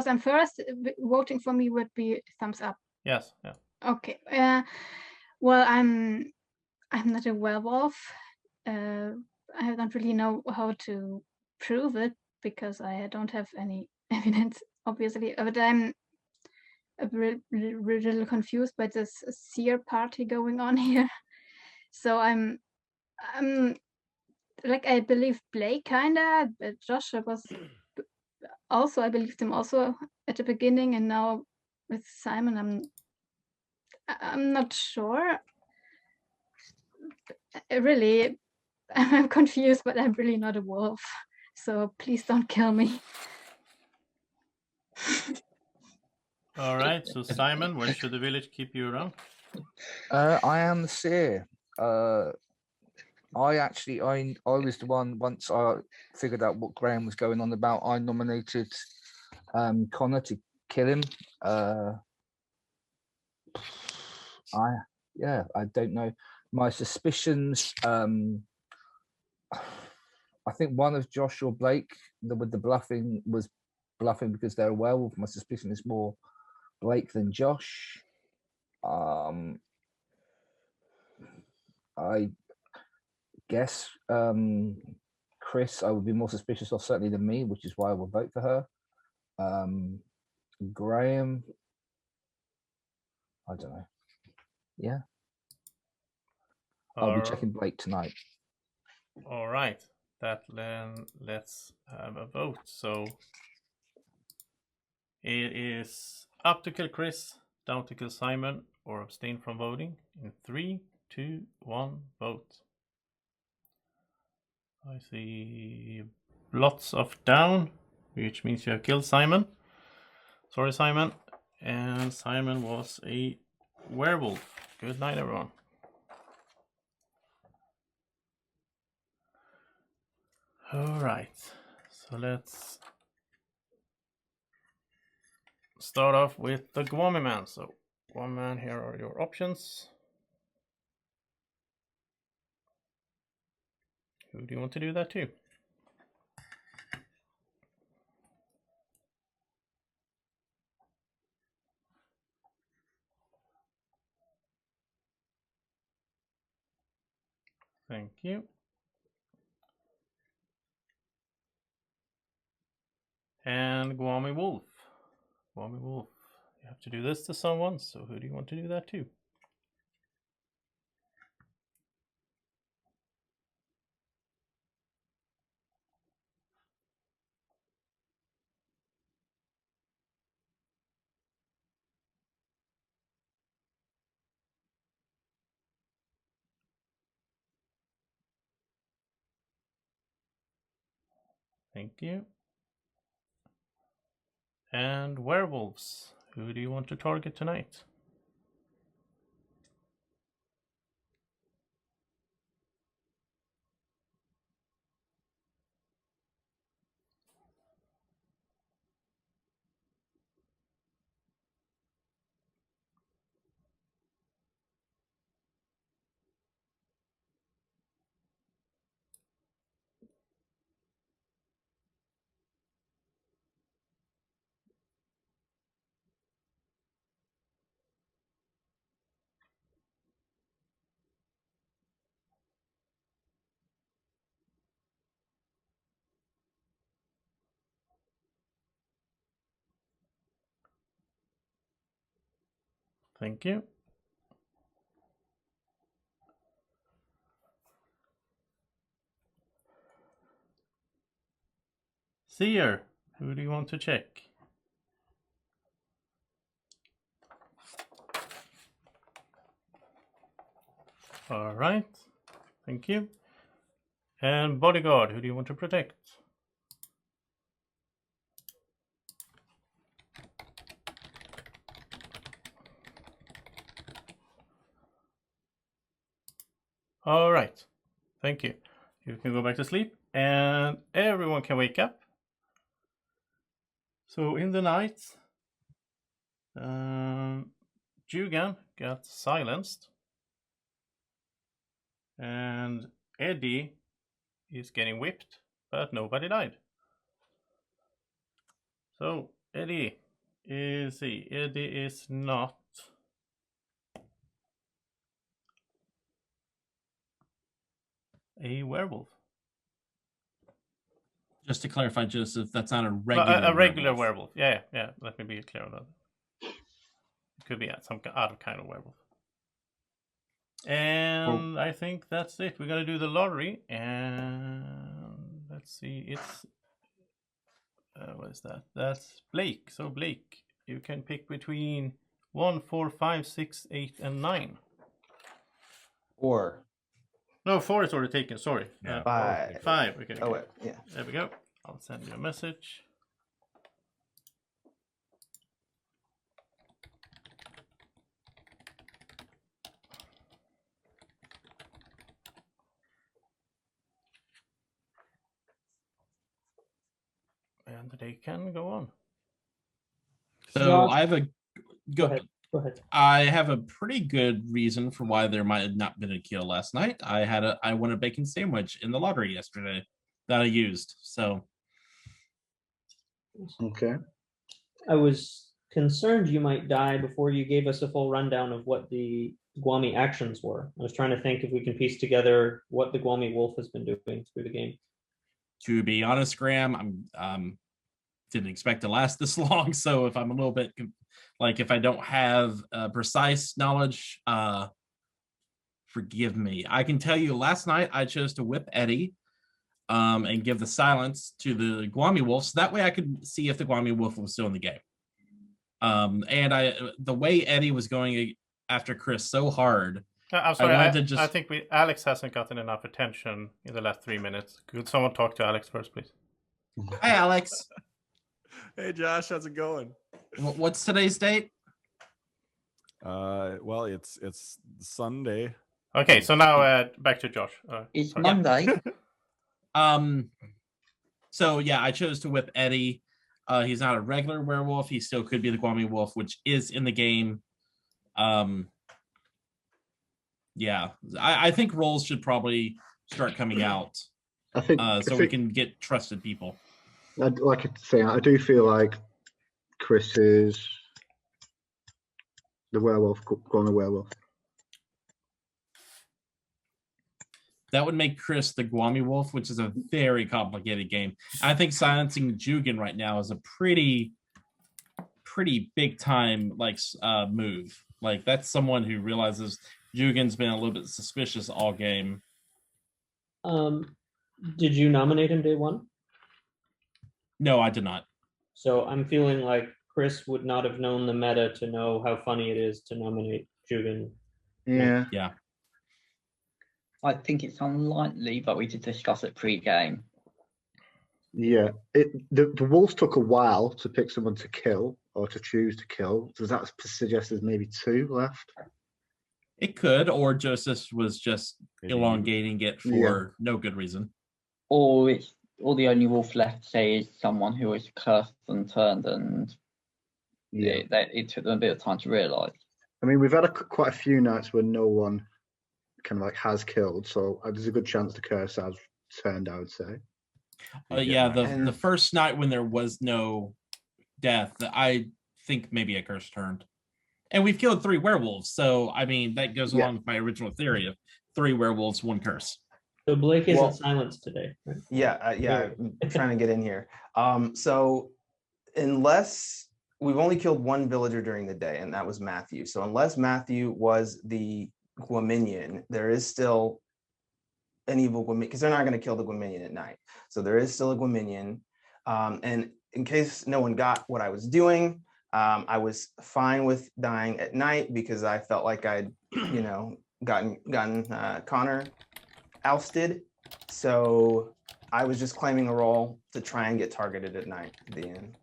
I'm first, voting for me would be thumbs up. Yes. Yeah. Okay. Well, I'm not a werewolf. I don't really know how to prove it because I don't have any evidence, obviously. But I'm a little confused by this seer party going on here. So I'm like, I believe Blake kinda, but Josh was also, I believed him also at the beginning, and now with Simon, I'm not sure. Really, I'm confused, but I'm really not a wolf. So please don't kill me. All right. So Simon, where should the village keep you around? I am the seer. I was the one, once I figured out what Graham was going on about, I nominated Connor to kill him. I don't know. My suspicions, I think one of Josh or Blake with the bluffing was bluffing because they're a werewolf. My suspicion is more Blake than Josh. I guess Chris, I would be more suspicious of certainly than me, which is why I will vote for her. Graham, I don't know. Yeah. I'll be checking Blake tonight. All right. That then let's have a vote. So it is up to kill Chris, down to kill Simon, or abstain from voting. In 3, 2, 1, vote. I see lots of down, which means you have killed Simon. Sorry, Simon. And Simon was a werewolf. Good night, everyone. All right. So let's start off with the Gwommy man. So, Gwommy man, here are your options. Who do you want to do that to? Thank you. And Gwommy Wolf. Gwommy Wolf. You have to do this to someone, so who do you want to do that to? Thank you. And werewolves. Who do you want to target tonight? Thank you. Seer, who do you want to check? All right, thank you. And bodyguard, who do you want to protect? All right, thank you. You can go back to sleep and everyone can wake up. So in the night, Jugan got silenced and Eddie is getting whipped, but nobody died. So Eddie is not a werewolf. Just to clarify, Joseph, that's not a Well, regular a regular werewolf. Yeah. Let me be clear on that. It could be some other kind of werewolf. And I think that's it. We're gonna do the lottery, and let's see. It's what is that? That's Blake. So Blake, you can pick between 1, 4, 5, 6, 8, and 9. 4. No, 4 is already taken. Sorry. 5. 5. Okay. Oh, wait, yeah. There we go. I'll send you a message. And they can go on. So I have a Go ahead. I have a pretty good reason for why there might have not been a kill last night. I won a bacon sandwich in the lottery yesterday that I used. So Okay. I was concerned you might die before you gave us a full rundown of what the Gwommy actions were. I was trying to think if we can piece together what the Gwommy wolf has been doing through the game. to be honest, Graham, I'm didn't expect to last this long. So if I'm a little bit if I don't have precise knowledge, forgive me. I can tell you last night I chose to whip Eddie and give the silence to the Gwommy wolf. So that way I could see if the Gwommy wolf was still in the game. And the way Eddie was going after Chris so hard. I'm sorry. I think Alex hasn't gotten enough attention in the last 3 minutes. Could someone talk to Alex first, please? Hi, Alex. Hey, Josh. How's it going? What's today's date? Well, it's Sunday. Okay, so now back to Josh. It's sorry. Monday. So yeah, I chose to whip Eddie. He's not a regular werewolf. He still could be the Gwommy wolf, which is in the game. Yeah, I think roles should probably start coming out. I think we can get trusted people. Like I say, I do feel like Chris is the werewolf, going a werewolf. That would make Chris the Gwommy wolf, which is a very complicated game. I think silencing Jugan right now is a pretty big time move. Like that's someone who realizes Jugan's been a little bit suspicious all game. Did you nominate him day one? No, I did not. So I'm feeling like Chris would not have known the meta to know how funny it is to nominate Jugan. Yeah. Yeah. I think it's unlikely, but we did discuss it pre-game. Yeah. The wolves took a while to pick someone to kill or to choose to kill. Does that suggest there's maybe 2 left? It could, or Joseph was just elongating it for no good reason. Or the only wolf left, say, is someone who is cursed and turned, and it took them a bit of time to realise. I mean, we've had quite a few nights where no one kind of has killed, so there's a good chance the curse has turned, I would say. The first night when there was no death, I think maybe a curse turned. And we've killed 3 werewolves, so I mean that goes along with my original theory of 3 werewolves, 1 curse. So Blake isn't silenced today, right? Yeah, I'm trying to get in here. So unless we've only killed 1 villager during the day, and that was Matthew. So unless Matthew was the Gwominian, there is still an evil Gwominian, because they're not going to kill the Gwominian at night. So there is still a Gwominian. And in case no one got what I was doing, I was fine with dying at night because I felt like I'd, gotten Connor ousted. So I was just claiming a role to try and get targeted at night at the end.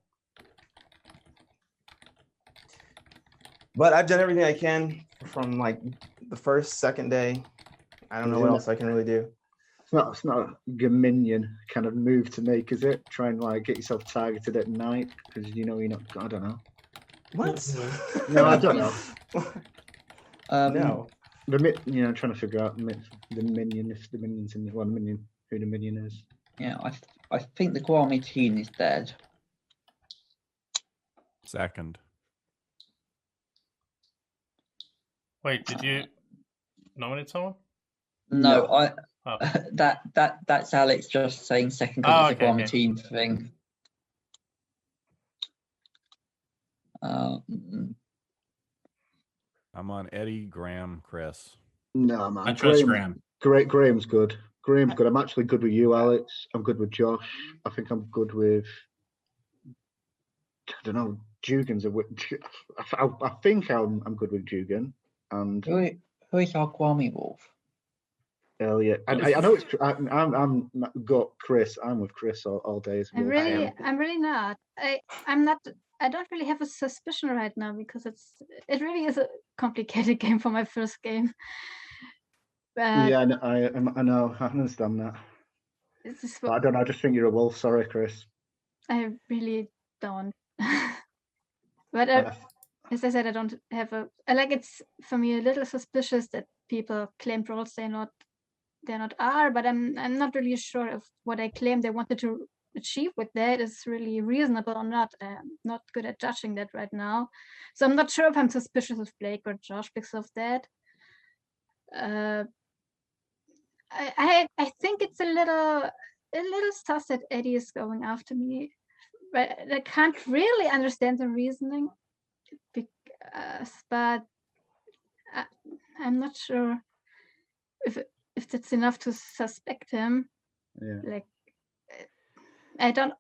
But I've done everything I can from the first, second day. I don't know what else I can really do. It's not a Gwominian kind of move to make, is it? Try and get yourself targeted at night because you're not. I don't know. What? No, I don't know. No. Trying to figure out the minion, if the minion's in the one minion, who the minion is. Yeah, I think the Gwommy team is dead. Second. Wait, did you nominate someone? No, Oh. That's Alex just saying second because it's a Gwommy team thing. I'm on Eddie, Graham, Chris. No, man. I trust Graham. Graham's good. Graham's good. I'm actually good with you, Alex. I'm good with Josh. I think I'm good with. I don't know. Jugan's I think I'm good with Jugan. And who is our Gwommy wolf? Elliot. I know it's. I'm got Chris. I'm with Chris all days. I'm really not. I'm not. I don't really have a suspicion right now because it really is a complicated game for my first game. But yeah, I know. I understand that. But I don't know. I just think you're a wolf. Sorry, Chris. I really don't. But as I said, I don't have a. It's for me a little suspicious that people claim roles they're not are. But I'm not really sure if what I claim they wanted to achieve with that is really reasonable or not. I'm not good at judging that right now, so I'm not sure if I'm suspicious of Blake or Josh because of that. I think it's a little sus that Eddie is going after me, but I can't really understand the reasoning. But I'm not sure if that's enough to suspect him. Yeah. I don't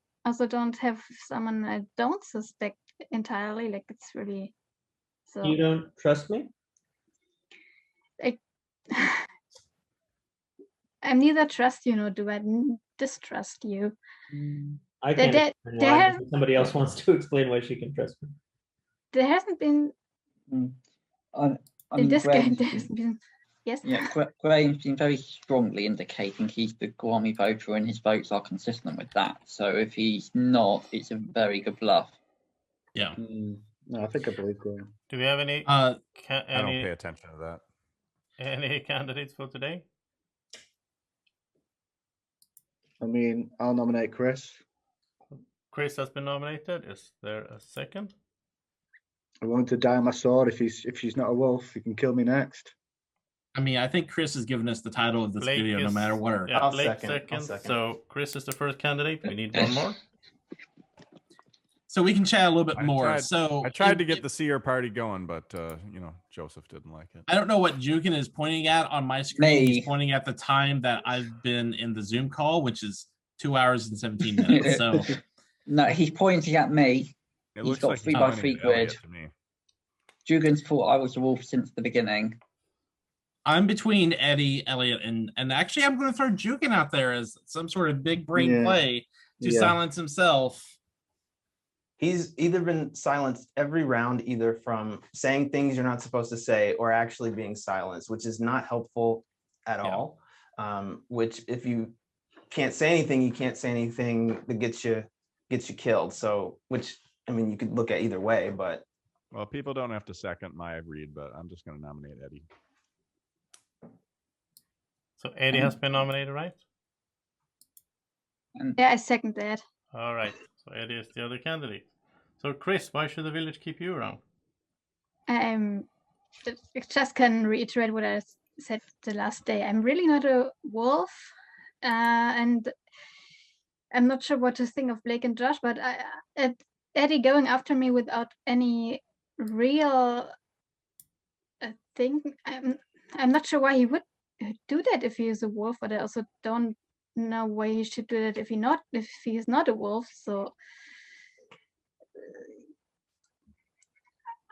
have someone I don't suspect entirely. It's really so. You don't trust me? I neither trust you nor do I distrust you. I can't explain why, but somebody else wants to explain why she can trust me. There hasn't been in this game. There hasn't been. Yes. Yeah, Graham's been very strongly indicating he's the Gwommy voter, and his votes are consistent with that. So if he's not, it's a very good bluff. Yeah. No, I think I believe Graham. Do we have any? I don't pay attention to that. Any candidates for today? I mean, I'll nominate Chris. Chris has been nominated. Is there a second? I wanted to die on my sword. If she's not a wolf, he can kill me next. I mean, I think Chris has given us the title of this video, no matter what. Yeah, Blake second. So Chris is the first candidate. We need one more. So we can chat a little bit more. I tried to get the seer party going, but Joseph didn't like it. I don't know what Jukin is pointing at on my screen. He's pointing at the time that I've been in the Zoom call, which is 2 hours and 17 minutes. So no, he's pointing at me. He's got 3 by 3 grid. Jugan's thought I was a wolf since the beginning. I'm between Eddie, Elliot, and actually I'm going to throw Jukin out there as some sort of big brain play to silence himself. He's either been silenced every round, either from saying things you're not supposed to say or actually being silenced, which is not helpful at all. Which if you can't say anything, you can't say anything that gets you killed. So, which, I mean, you could look at either way, but. Well, people don't have to second my read, but I'm just going to nominate Eddie. So Eddie has been nominated, right? Yeah, I second that. All right. So Eddie is the other candidate. So Chris, why should the village keep you around? Just can reiterate what I said the last day. I'm really not a wolf, and I'm not sure what to think of Blake and Josh. But Eddie going after me without any real thing, I'm not sure why he would do that if he is a wolf. But I also don't know why he should do that if he is not a wolf. So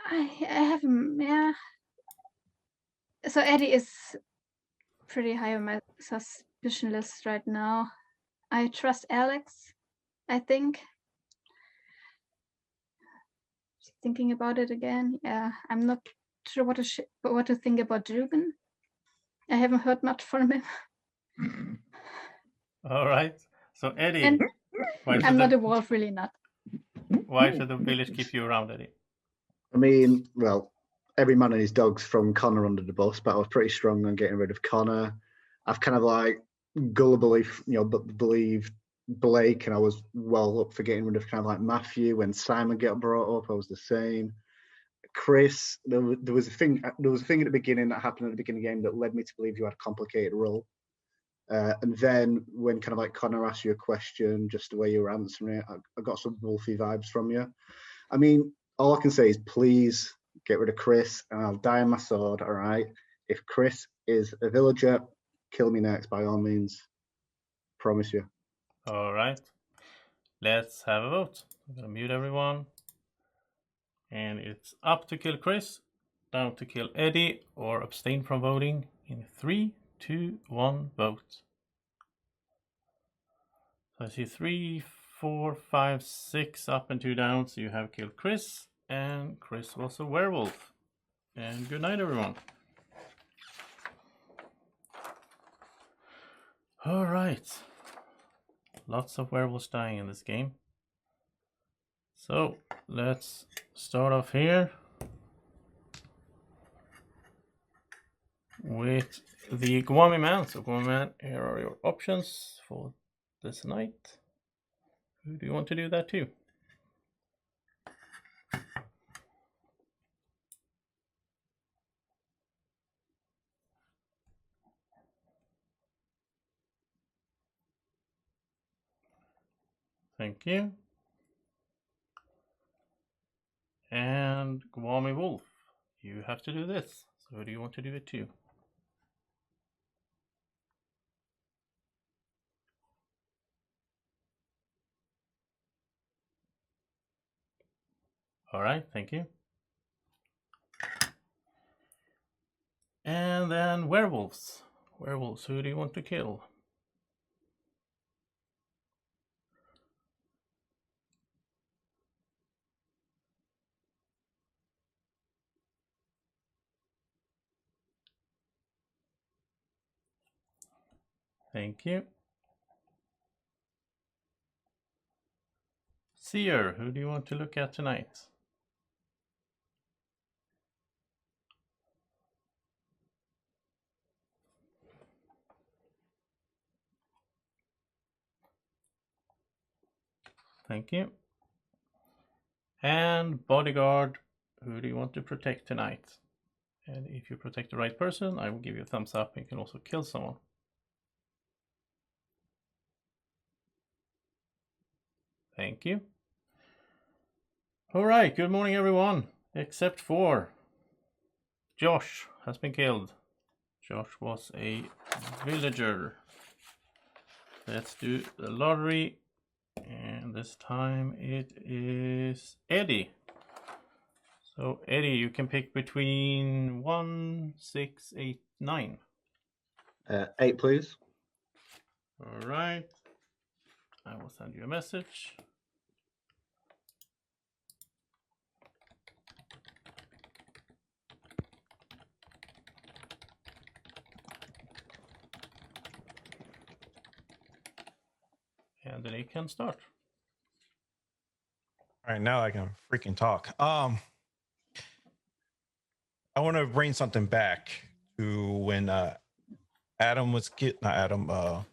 I have So Eddie is pretty high on my suspicion list right now. I trust Alex, I think. Thinking about it again, yeah, I'm not sure what to think about Jugan. I haven't heard much from him. All right. So Eddie, And I'm not a wolf, really not. Why should the village keep you around, Eddie? I mean, well, every man and his dog's thrown Connor under the bus, but I was pretty strong on getting rid of Connor. I've kind of gullibly, believed Blake, and I was well up for getting rid of kind of Matthew. When Simon got brought up, I was the same. Chris, there was a thing at the beginning that happened at the beginning of the game that led me to believe you had a complicated role. And then when kind of like Connor asked you a question, just the way you were answering it, I got some wolfy vibes from you. I mean, all I can say is please get rid of Chris and I'll die on my sword, all right? If Chris is a villager, kill me next by all means. Promise you. All right. Let's have a vote. I'm going to mute everyone. And it's up to kill Chris, down to kill Eddie, or abstain from voting in 3, 2, 1, vote. So I see 3, 4, 5, 6 up and 2 down. So you have killed Chris, and Chris was a werewolf. And good night, everyone. All right. Lots of werewolves dying in this game. So let's start off here with the Gwommy man. So Gwommy man, here are your options for this night. Who do you want to do that to? Thank you. And Gwommy Wolf, you have to do this. So who do you want to do it to? All right, thank you. And then werewolves. Werewolves, who do you want to kill? Thank you. Seer, who do you want to look at tonight? Thank you. And Bodyguard, who do you want to protect tonight? And if you protect the right person, I will give you a thumbs up. You can also kill someone. Thank you. All right, good morning, everyone. Except for Josh has been killed. Josh was a villager. Let's do the lottery. And this time it is Eddie. So Eddie, you can pick between 1, 6, 8, 9. 8, please. All right. I will send you a message. And then it can start. All right, now I can freaking talk. I want to bring something back to when Adam was killed. Not Adam.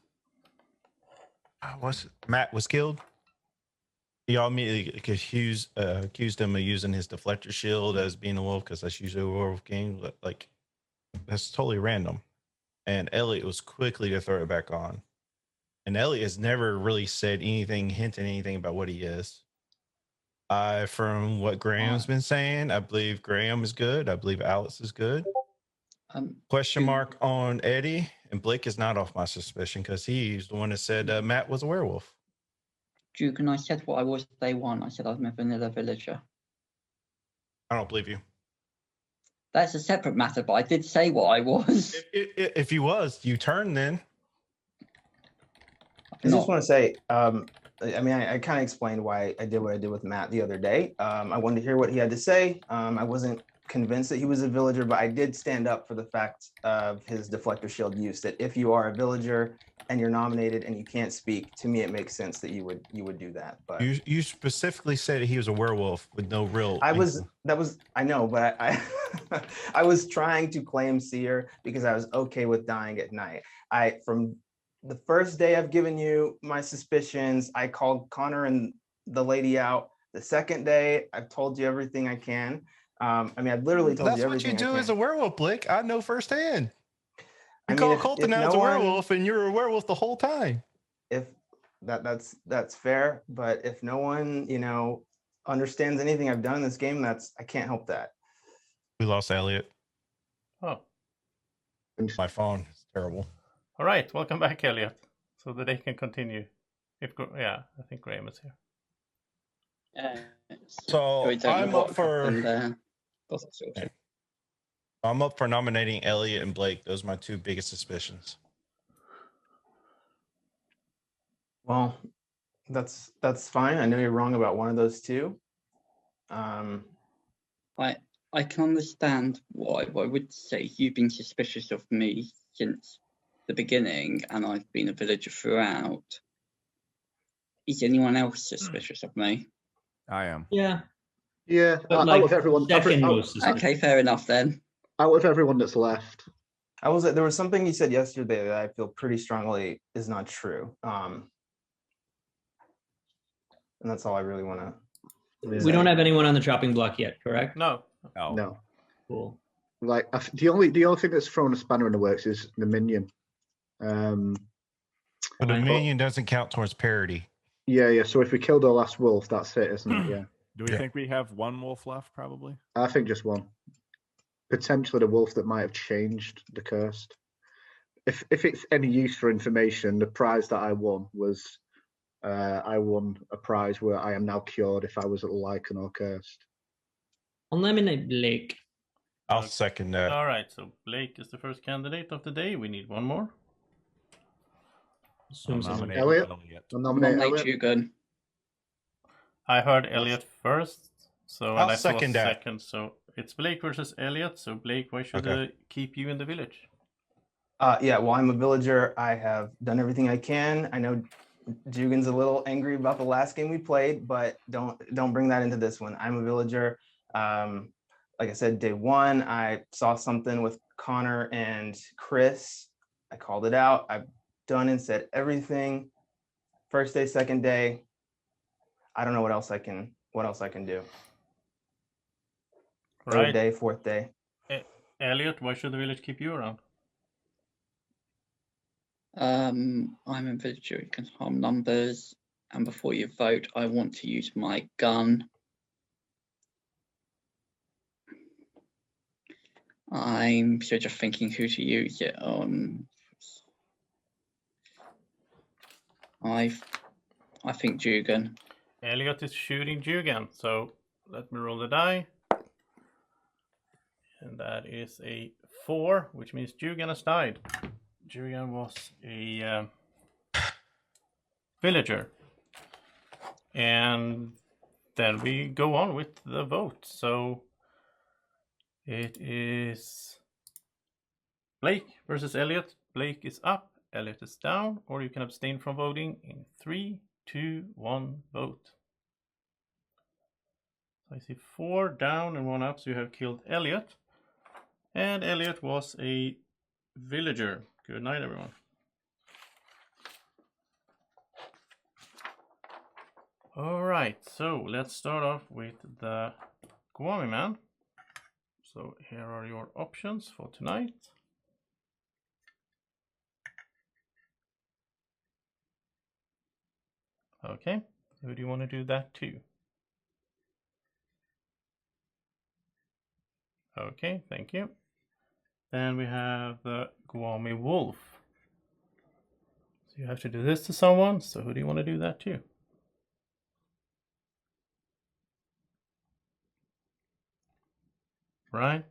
Matt was killed. Y'all immediately accused him of using his deflector shield as being a wolf because that's usually a werewolf game. But like, that's totally random. And Elliot was quickly to throw it back on. And Elliot has never really said anything, hinted anything about what he is. From what Graham's been saying, I believe Graham is good. I believe Alex is good. Question mark on Eddie, and Blake is not off my suspicion because he's the one that said Matt was a werewolf. Duke, and I said what I was day one. I said I was a vanilla villager. I don't believe you. That's a separate matter, but I did say what I was. If he was, you turn then. I just want to say, I mean, I kind of explained why I did what I did with Matt the other day. I wanted to hear what he had to say. I wasn't convinced that he was a villager, but I did stand up for the fact of his deflector shield use, that if you are a villager and you're nominated and you can't speak, to me it makes sense that you would do that. But you specifically said he was a werewolf with no real. I know, but I was trying to claim Seer because I was okay with dying at night. From the first day I've given you my suspicions, I called Connor and the lady out. The second day, I've told you everything I can. I mean, I literally told you everything. That's what you do as a werewolf, Blake. I know firsthand. You call Colton out as a werewolf, and you're a werewolf the whole time. If that's fair, but if no one, understands anything I've done in this game, I can't help that. We lost Elliot. Oh. My phone is terrible. All right, welcome back, Elliot, so that they can continue. I think Graham is here. So I'm up for. I'm up for nominating Elliot and Blake. Those are my two biggest suspicions. Well, that's fine. I know you're wrong about one of those two. I can understand why. I would say you've been suspicious of me since the beginning, and I've been a villager throughout. Is anyone else suspicious of me? I am. Yeah. Yeah. But Out of everyone. Okay, fair enough then. Out of everyone that's left. There was something you said yesterday that I feel pretty strongly is not true. And that's all I really want to. We don't have anyone on the chopping block yet, correct? No. No. Cool. Like the only thing that's thrown a spanner in the works is the minion. But the minion doesn't count towards parity. Yeah. So if we killed our last wolf, that's it, isn't it? Yeah. Do we think we have one wolf left? Probably. I think just one. Potentially the wolf that might have changed the cursed. If it's any use for information, the prize that I won was I won a prize where I am now cured if I was lichen or cursed. I'll nominate Blake. I'll second that. All right, so Blake is the first candidate of the day. We need one more. Elliot. I'll nominate Elliot. You good. I heard Elliot first, so I'll and I saw second that. second. So it's Blake versus Elliot. So Blake, why should I keep you in the village? Well, I'm a villager. I have done everything I can. I know Jugan's a little angry about the last game we played, but don't bring that into this one. I'm a villager. Like I said, day one, I saw something with Connor and Chris. I called it out. I've done and said everything. First day, second day. I don't know what else I can do. Right. Third day, fourth day. Elliot, why should the village keep you around? I'm a villager. You can harm numbers, and before you vote, I want to use my gun. I'm still just thinking who to use it on. I think Jugan. Elliot is shooting Jugan, so let me roll the die. And that is a 4, which means Jugan has died. Jugan was a villager. And then we go on with the vote. So it is Blake versus Elliot. Blake is up, Elliot is down, or you can abstain from voting in 3, 2, 1, vote. So I see 4 down and 1 up, so you have killed Elliot. And Elliot was a villager. Good night, everyone. All right, so let's start off with the Gwommy man. So here are your options for tonight. Okay, who do you want to do that to? Okay, thank you. Then we have the Gwommy wolf. So you have to do this to someone, so who do you want to do that to? Right,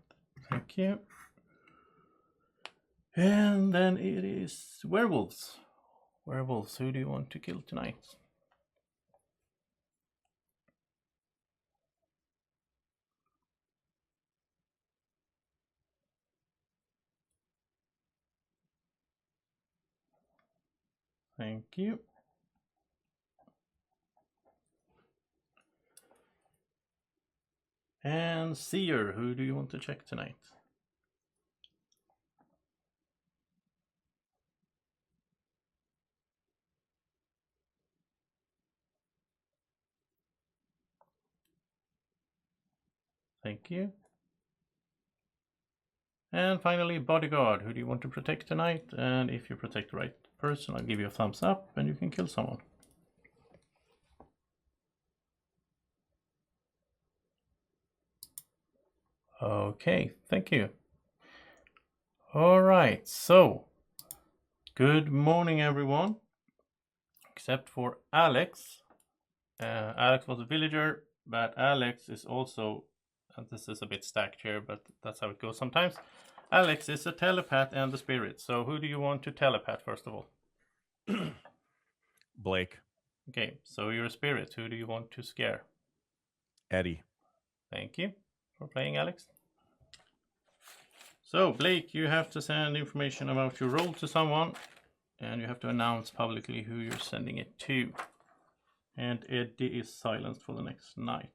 thank you. And then it is werewolves. Werewolves, who do you want to kill tonight? Thank you. And seer, who do you want to check tonight? Thank you. And finally, Bodyguard. Who do you want to protect tonight? And if you protect the right person, I'll give you a thumbs up and you can kill someone. Okay, thank you. All right, so good morning, everyone, except for Alex. Alex was a villager, but Alex is also, and this is a bit stacked here, but that's how it goes sometimes. Alex is a telepath and a spirit. So who do you want to telepath first of all? Blake. Okay, so you're a spirit. Who do you want to scare? Eddie. Thank you for playing, Alex. So, Blake, you have to send information about your role to someone, and you have to announce publicly who you're sending it to. And Eddie is silenced for the next night.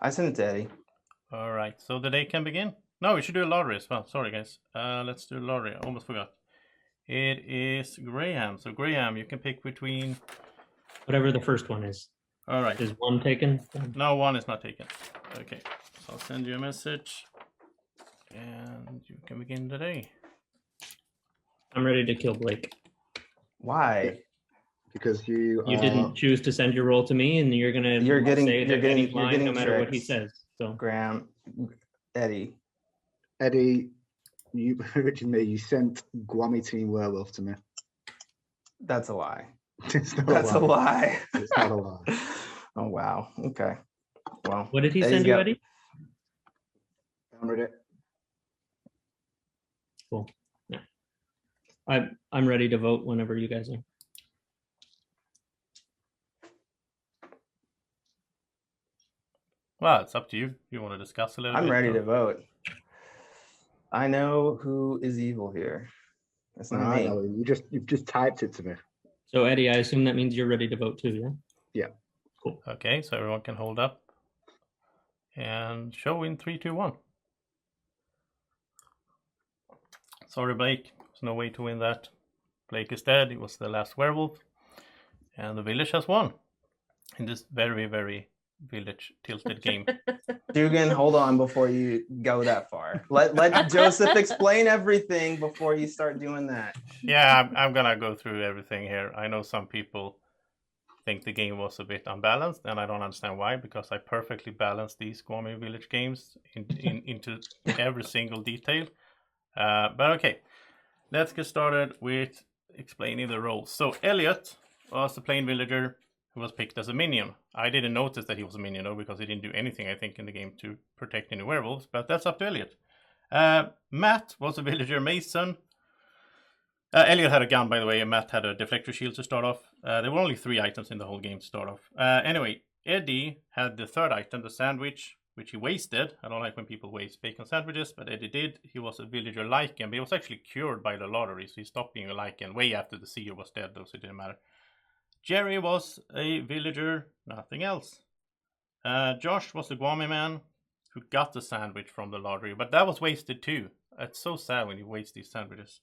I sent it to Eddie. All right, so the day can begin. No, we should do a lottery as well. Sorry, guys. Let's do a lottery. I almost forgot. It is Graham. So, Graham, you can pick between... Whatever the first one is. All right. Is one taken? No, one is not taken. Okay, so I'll send you a message. And you can begin the day. I'm ready to kill Blake. Why? Because you didn't choose to send your roll to me, and you're getting lying no matter what he tricks. says. So Graham, Eddie, you originally you sent Gwommy Team Werewolf to me. That's a lie. It's not That's a lie. It's not a lie. Oh wow. Okay. Well, what did he send you, Eddie? Download it. Cool. Yeah. I'm ready to vote whenever you guys are. Well, it's up to you. You want to discuss a little bit? I'm ready to vote. I know who is evil here. It's not me. You've just typed it to me. So Eddie, I assume that means you're ready to vote too, yeah? Yeah. Cool. Okay, so everyone can hold up and show in 3, 2, 1. Sorry, Blake. There's no way to win that. Blake is dead. He was the last werewolf. And the village has won in this very, very village tilted game. Dugan, hold on before you go that far. Let Joseph explain everything before you start doing that. Yeah, I'm gonna go through everything here. I know some people think the game was a bit unbalanced, and I don't understand why, because I perfectly balanced these Gwommy village games into every single detail. But okay, let's get started with explaining the roles. So Elliot was the plain villager who was picked as a minion. I didn't notice that he was a minion though, because he didn't do anything, I think, in the game to protect any werewolves, but that's up to Elliot. Matt was a villager mason. Elliot had a gun, by the way, and Matt had a deflector shield to start off. There were only 3 items in the whole game to start off. Anyway, Eddie had the 3rd item, the sandwich, which he wasted. I don't like when people waste bacon sandwiches, but Eddie did. He was a villager lichen, but he was actually cured by the lottery, so he stopped being a lichen way after the seer was dead, though, so it didn't matter. Jerry was a villager, nothing else. Josh was the Gwommy man who got the sandwich from the lottery, but that was wasted too. It's so sad when you waste these sandwiches.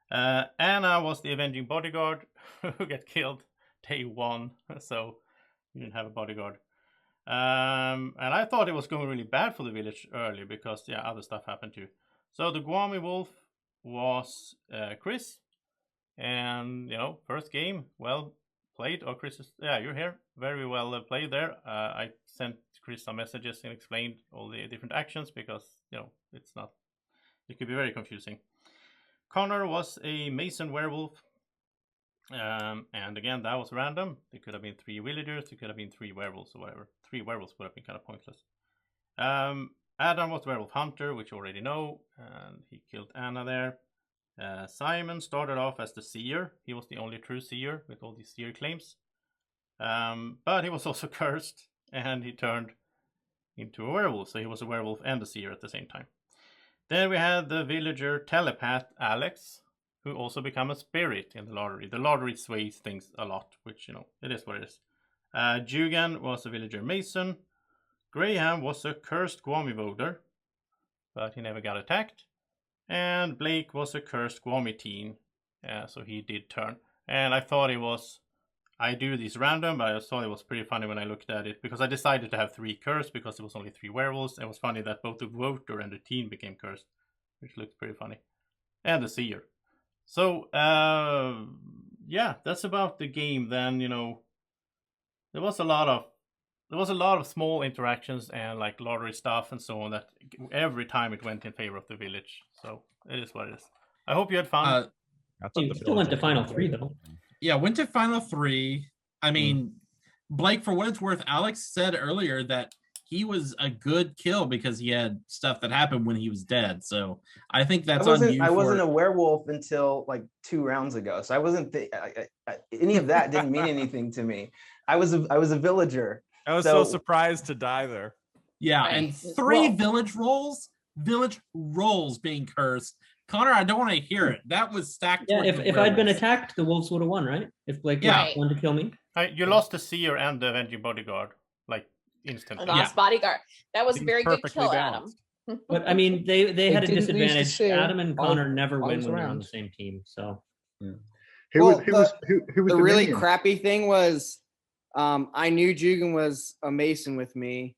Anna was the Avenging Bodyguard who got killed day 1, so we didn't have a bodyguard. And I thought it was going really bad for the village early because, yeah, other stuff happened too. So the Gwommy wolf was Chris, and, you know, first game, well played. Oh, Chris is, yeah, you're here. Very well played there. I sent Chris some messages and explained all the different actions because, you know, it could be very confusing. Connor was a mason werewolf. And again, that was random. There could have been 3 villagers, there could have been 3 werewolves or whatever. 3 werewolves would have been kind of pointless. Adam was werewolf hunter, which you already know, and he killed Anna there. Simon started off as the seer. He was the only true seer with all these seer claims. But he was also cursed, and he turned into a werewolf. So he was a werewolf and a seer at the same time. Then we had the villager telepath Alex, who also became a spirit in the lottery. The lottery sways things a lot, which, you know, it is what it is. Jugan was a villager Mason. Graham was a cursed Gwommy voter, but he never got attacked. And Blake was a cursed Gwommy teen, so he did turn. And I thought it was, I do these random, but I thought it was pretty funny when I looked at it, because I decided to have 3 cursed because it was only 3 werewolves. It was funny that both the voter and the teen became cursed, which looked pretty funny. And the seer. So, yeah, that's about the game then, you know. There was a lot of small interactions and like lottery stuff and so on that every time it went in favor of the village. So it is what it is. I hope you had fun. You still went to final 3 though. Yeah, went to final 3. I mean, Blake, for what it's worth, Alex said earlier that he was a good kill because he had stuff that happened when he was dead. So I think that's on you. I wasn't a werewolf until like 2 rounds ago, so I wasn't any of that didn't mean anything to me. I was a villager. I was so surprised to die there. Yeah, and 3 village rolls being cursed. Connor, I don't want to hear it. That was stacked. Yeah, if I'd been attacked, the wolves would have won, right? If Blake wanted to kill me. You lost the seer and the avenging bodyguard, like instantly. Lost bodyguard. That was a very good kill, Adam. But I mean, they had a didn't lose the disadvantage. seer. Adam and Connor never I win was when they're on around. the same team. So Who was the the really minion? crappy thing was I knew Jugan was a Mason with me,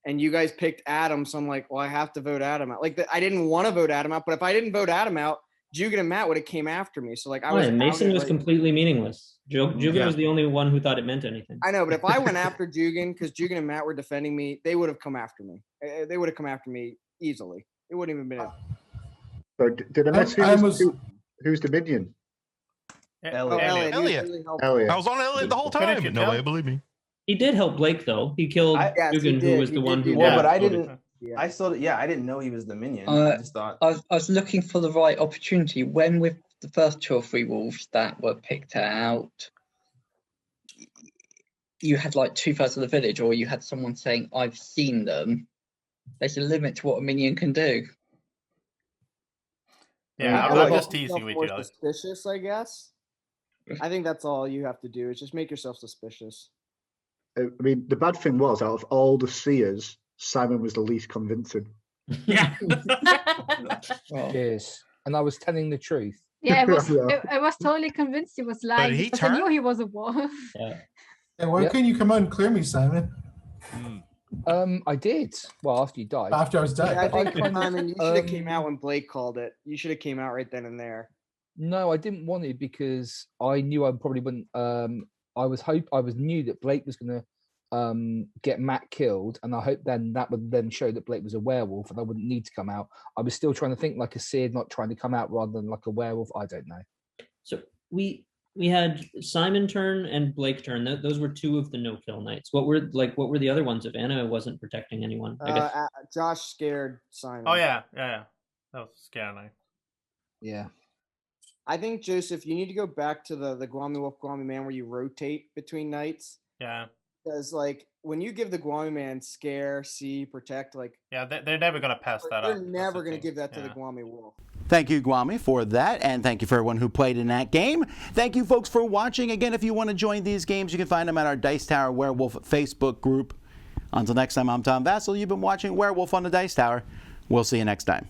and you guys picked Adam, so I'm like, well, I have to vote Adam out. Like, I didn't want to vote Adam out, but if I didn't vote Adam out, Jugan and Matt would have came after me. So like, I was Mason outed, was like- completely meaningless. Jugan was the only one who thought it meant anything. I know, but if I went after Jugan, because Jugan and Matt were defending me, they would have come after me. They would have come after me easily. It wouldn't even been. So did I miss who's the minion? Elliot. Elliot. I was on Elliot the whole time. Nobody believed me. He did help Blake though. He killed Yes, he Jugan, who did. was He the did one do who. Well, but I voted. didn't. I still, I didn't know he was the minion. I Uh, just thought. I was looking for the right opportunity when with the first 2 or 3 wolves that were picked out. You had like 2/3 of the village, or you had someone saying, "I've seen them." There's a limit to what a minion can do. Yeah, I'm just teasing with more you, Alex. suspicious, I guess. I think that's all you have to do is just make yourself suspicious. I mean, the bad thing was, out of all the seers, Simon was the least convincing. Yeah. Cheers. And I was telling the truth. Yeah, I was, Yeah. I was totally convinced he was lying he because I knew turned? he was a wolf. And why couldn't you come out and clear me, Simon? I did. Well, after you died. After I was dead. Yeah, I think kind of, Simon, you should have came out when Blake called it. You should have came out right then and there. No, I didn't want to because I knew I probably wouldn't. I knew that Blake was going to get Matt killed, and I hoped then that would then show that Blake was a werewolf, and I wouldn't need to come out. I was still trying to think like a seer, not trying to come out rather than like a werewolf. I don't know. So we had Simon turn and Blake turn. Those were 2 of the no-kill nights. What were the other ones if Anna wasn't protecting anyone? I guess. Josh scared Simon. Oh yeah. That was scary night. Yeah. I think, Joseph, you need to go back to the Gwommy Wolf, Gwommy Man where you rotate between nights. Yeah. Because, like, when you give the Gwommy Man scare, see, protect, like... Yeah, they're never going to pass that up. They're never going to give that to the Gwommy Wolf. Thank you, Gwommy, for that, and thank you for everyone who played in that game. Thank you, folks, for watching. Again, if you want to join these games, you can find them at our Dice Tower Werewolf Facebook group. Until next time, I'm Tom Vassell. You've been watching Werewolf on the Dice Tower. We'll see you next time.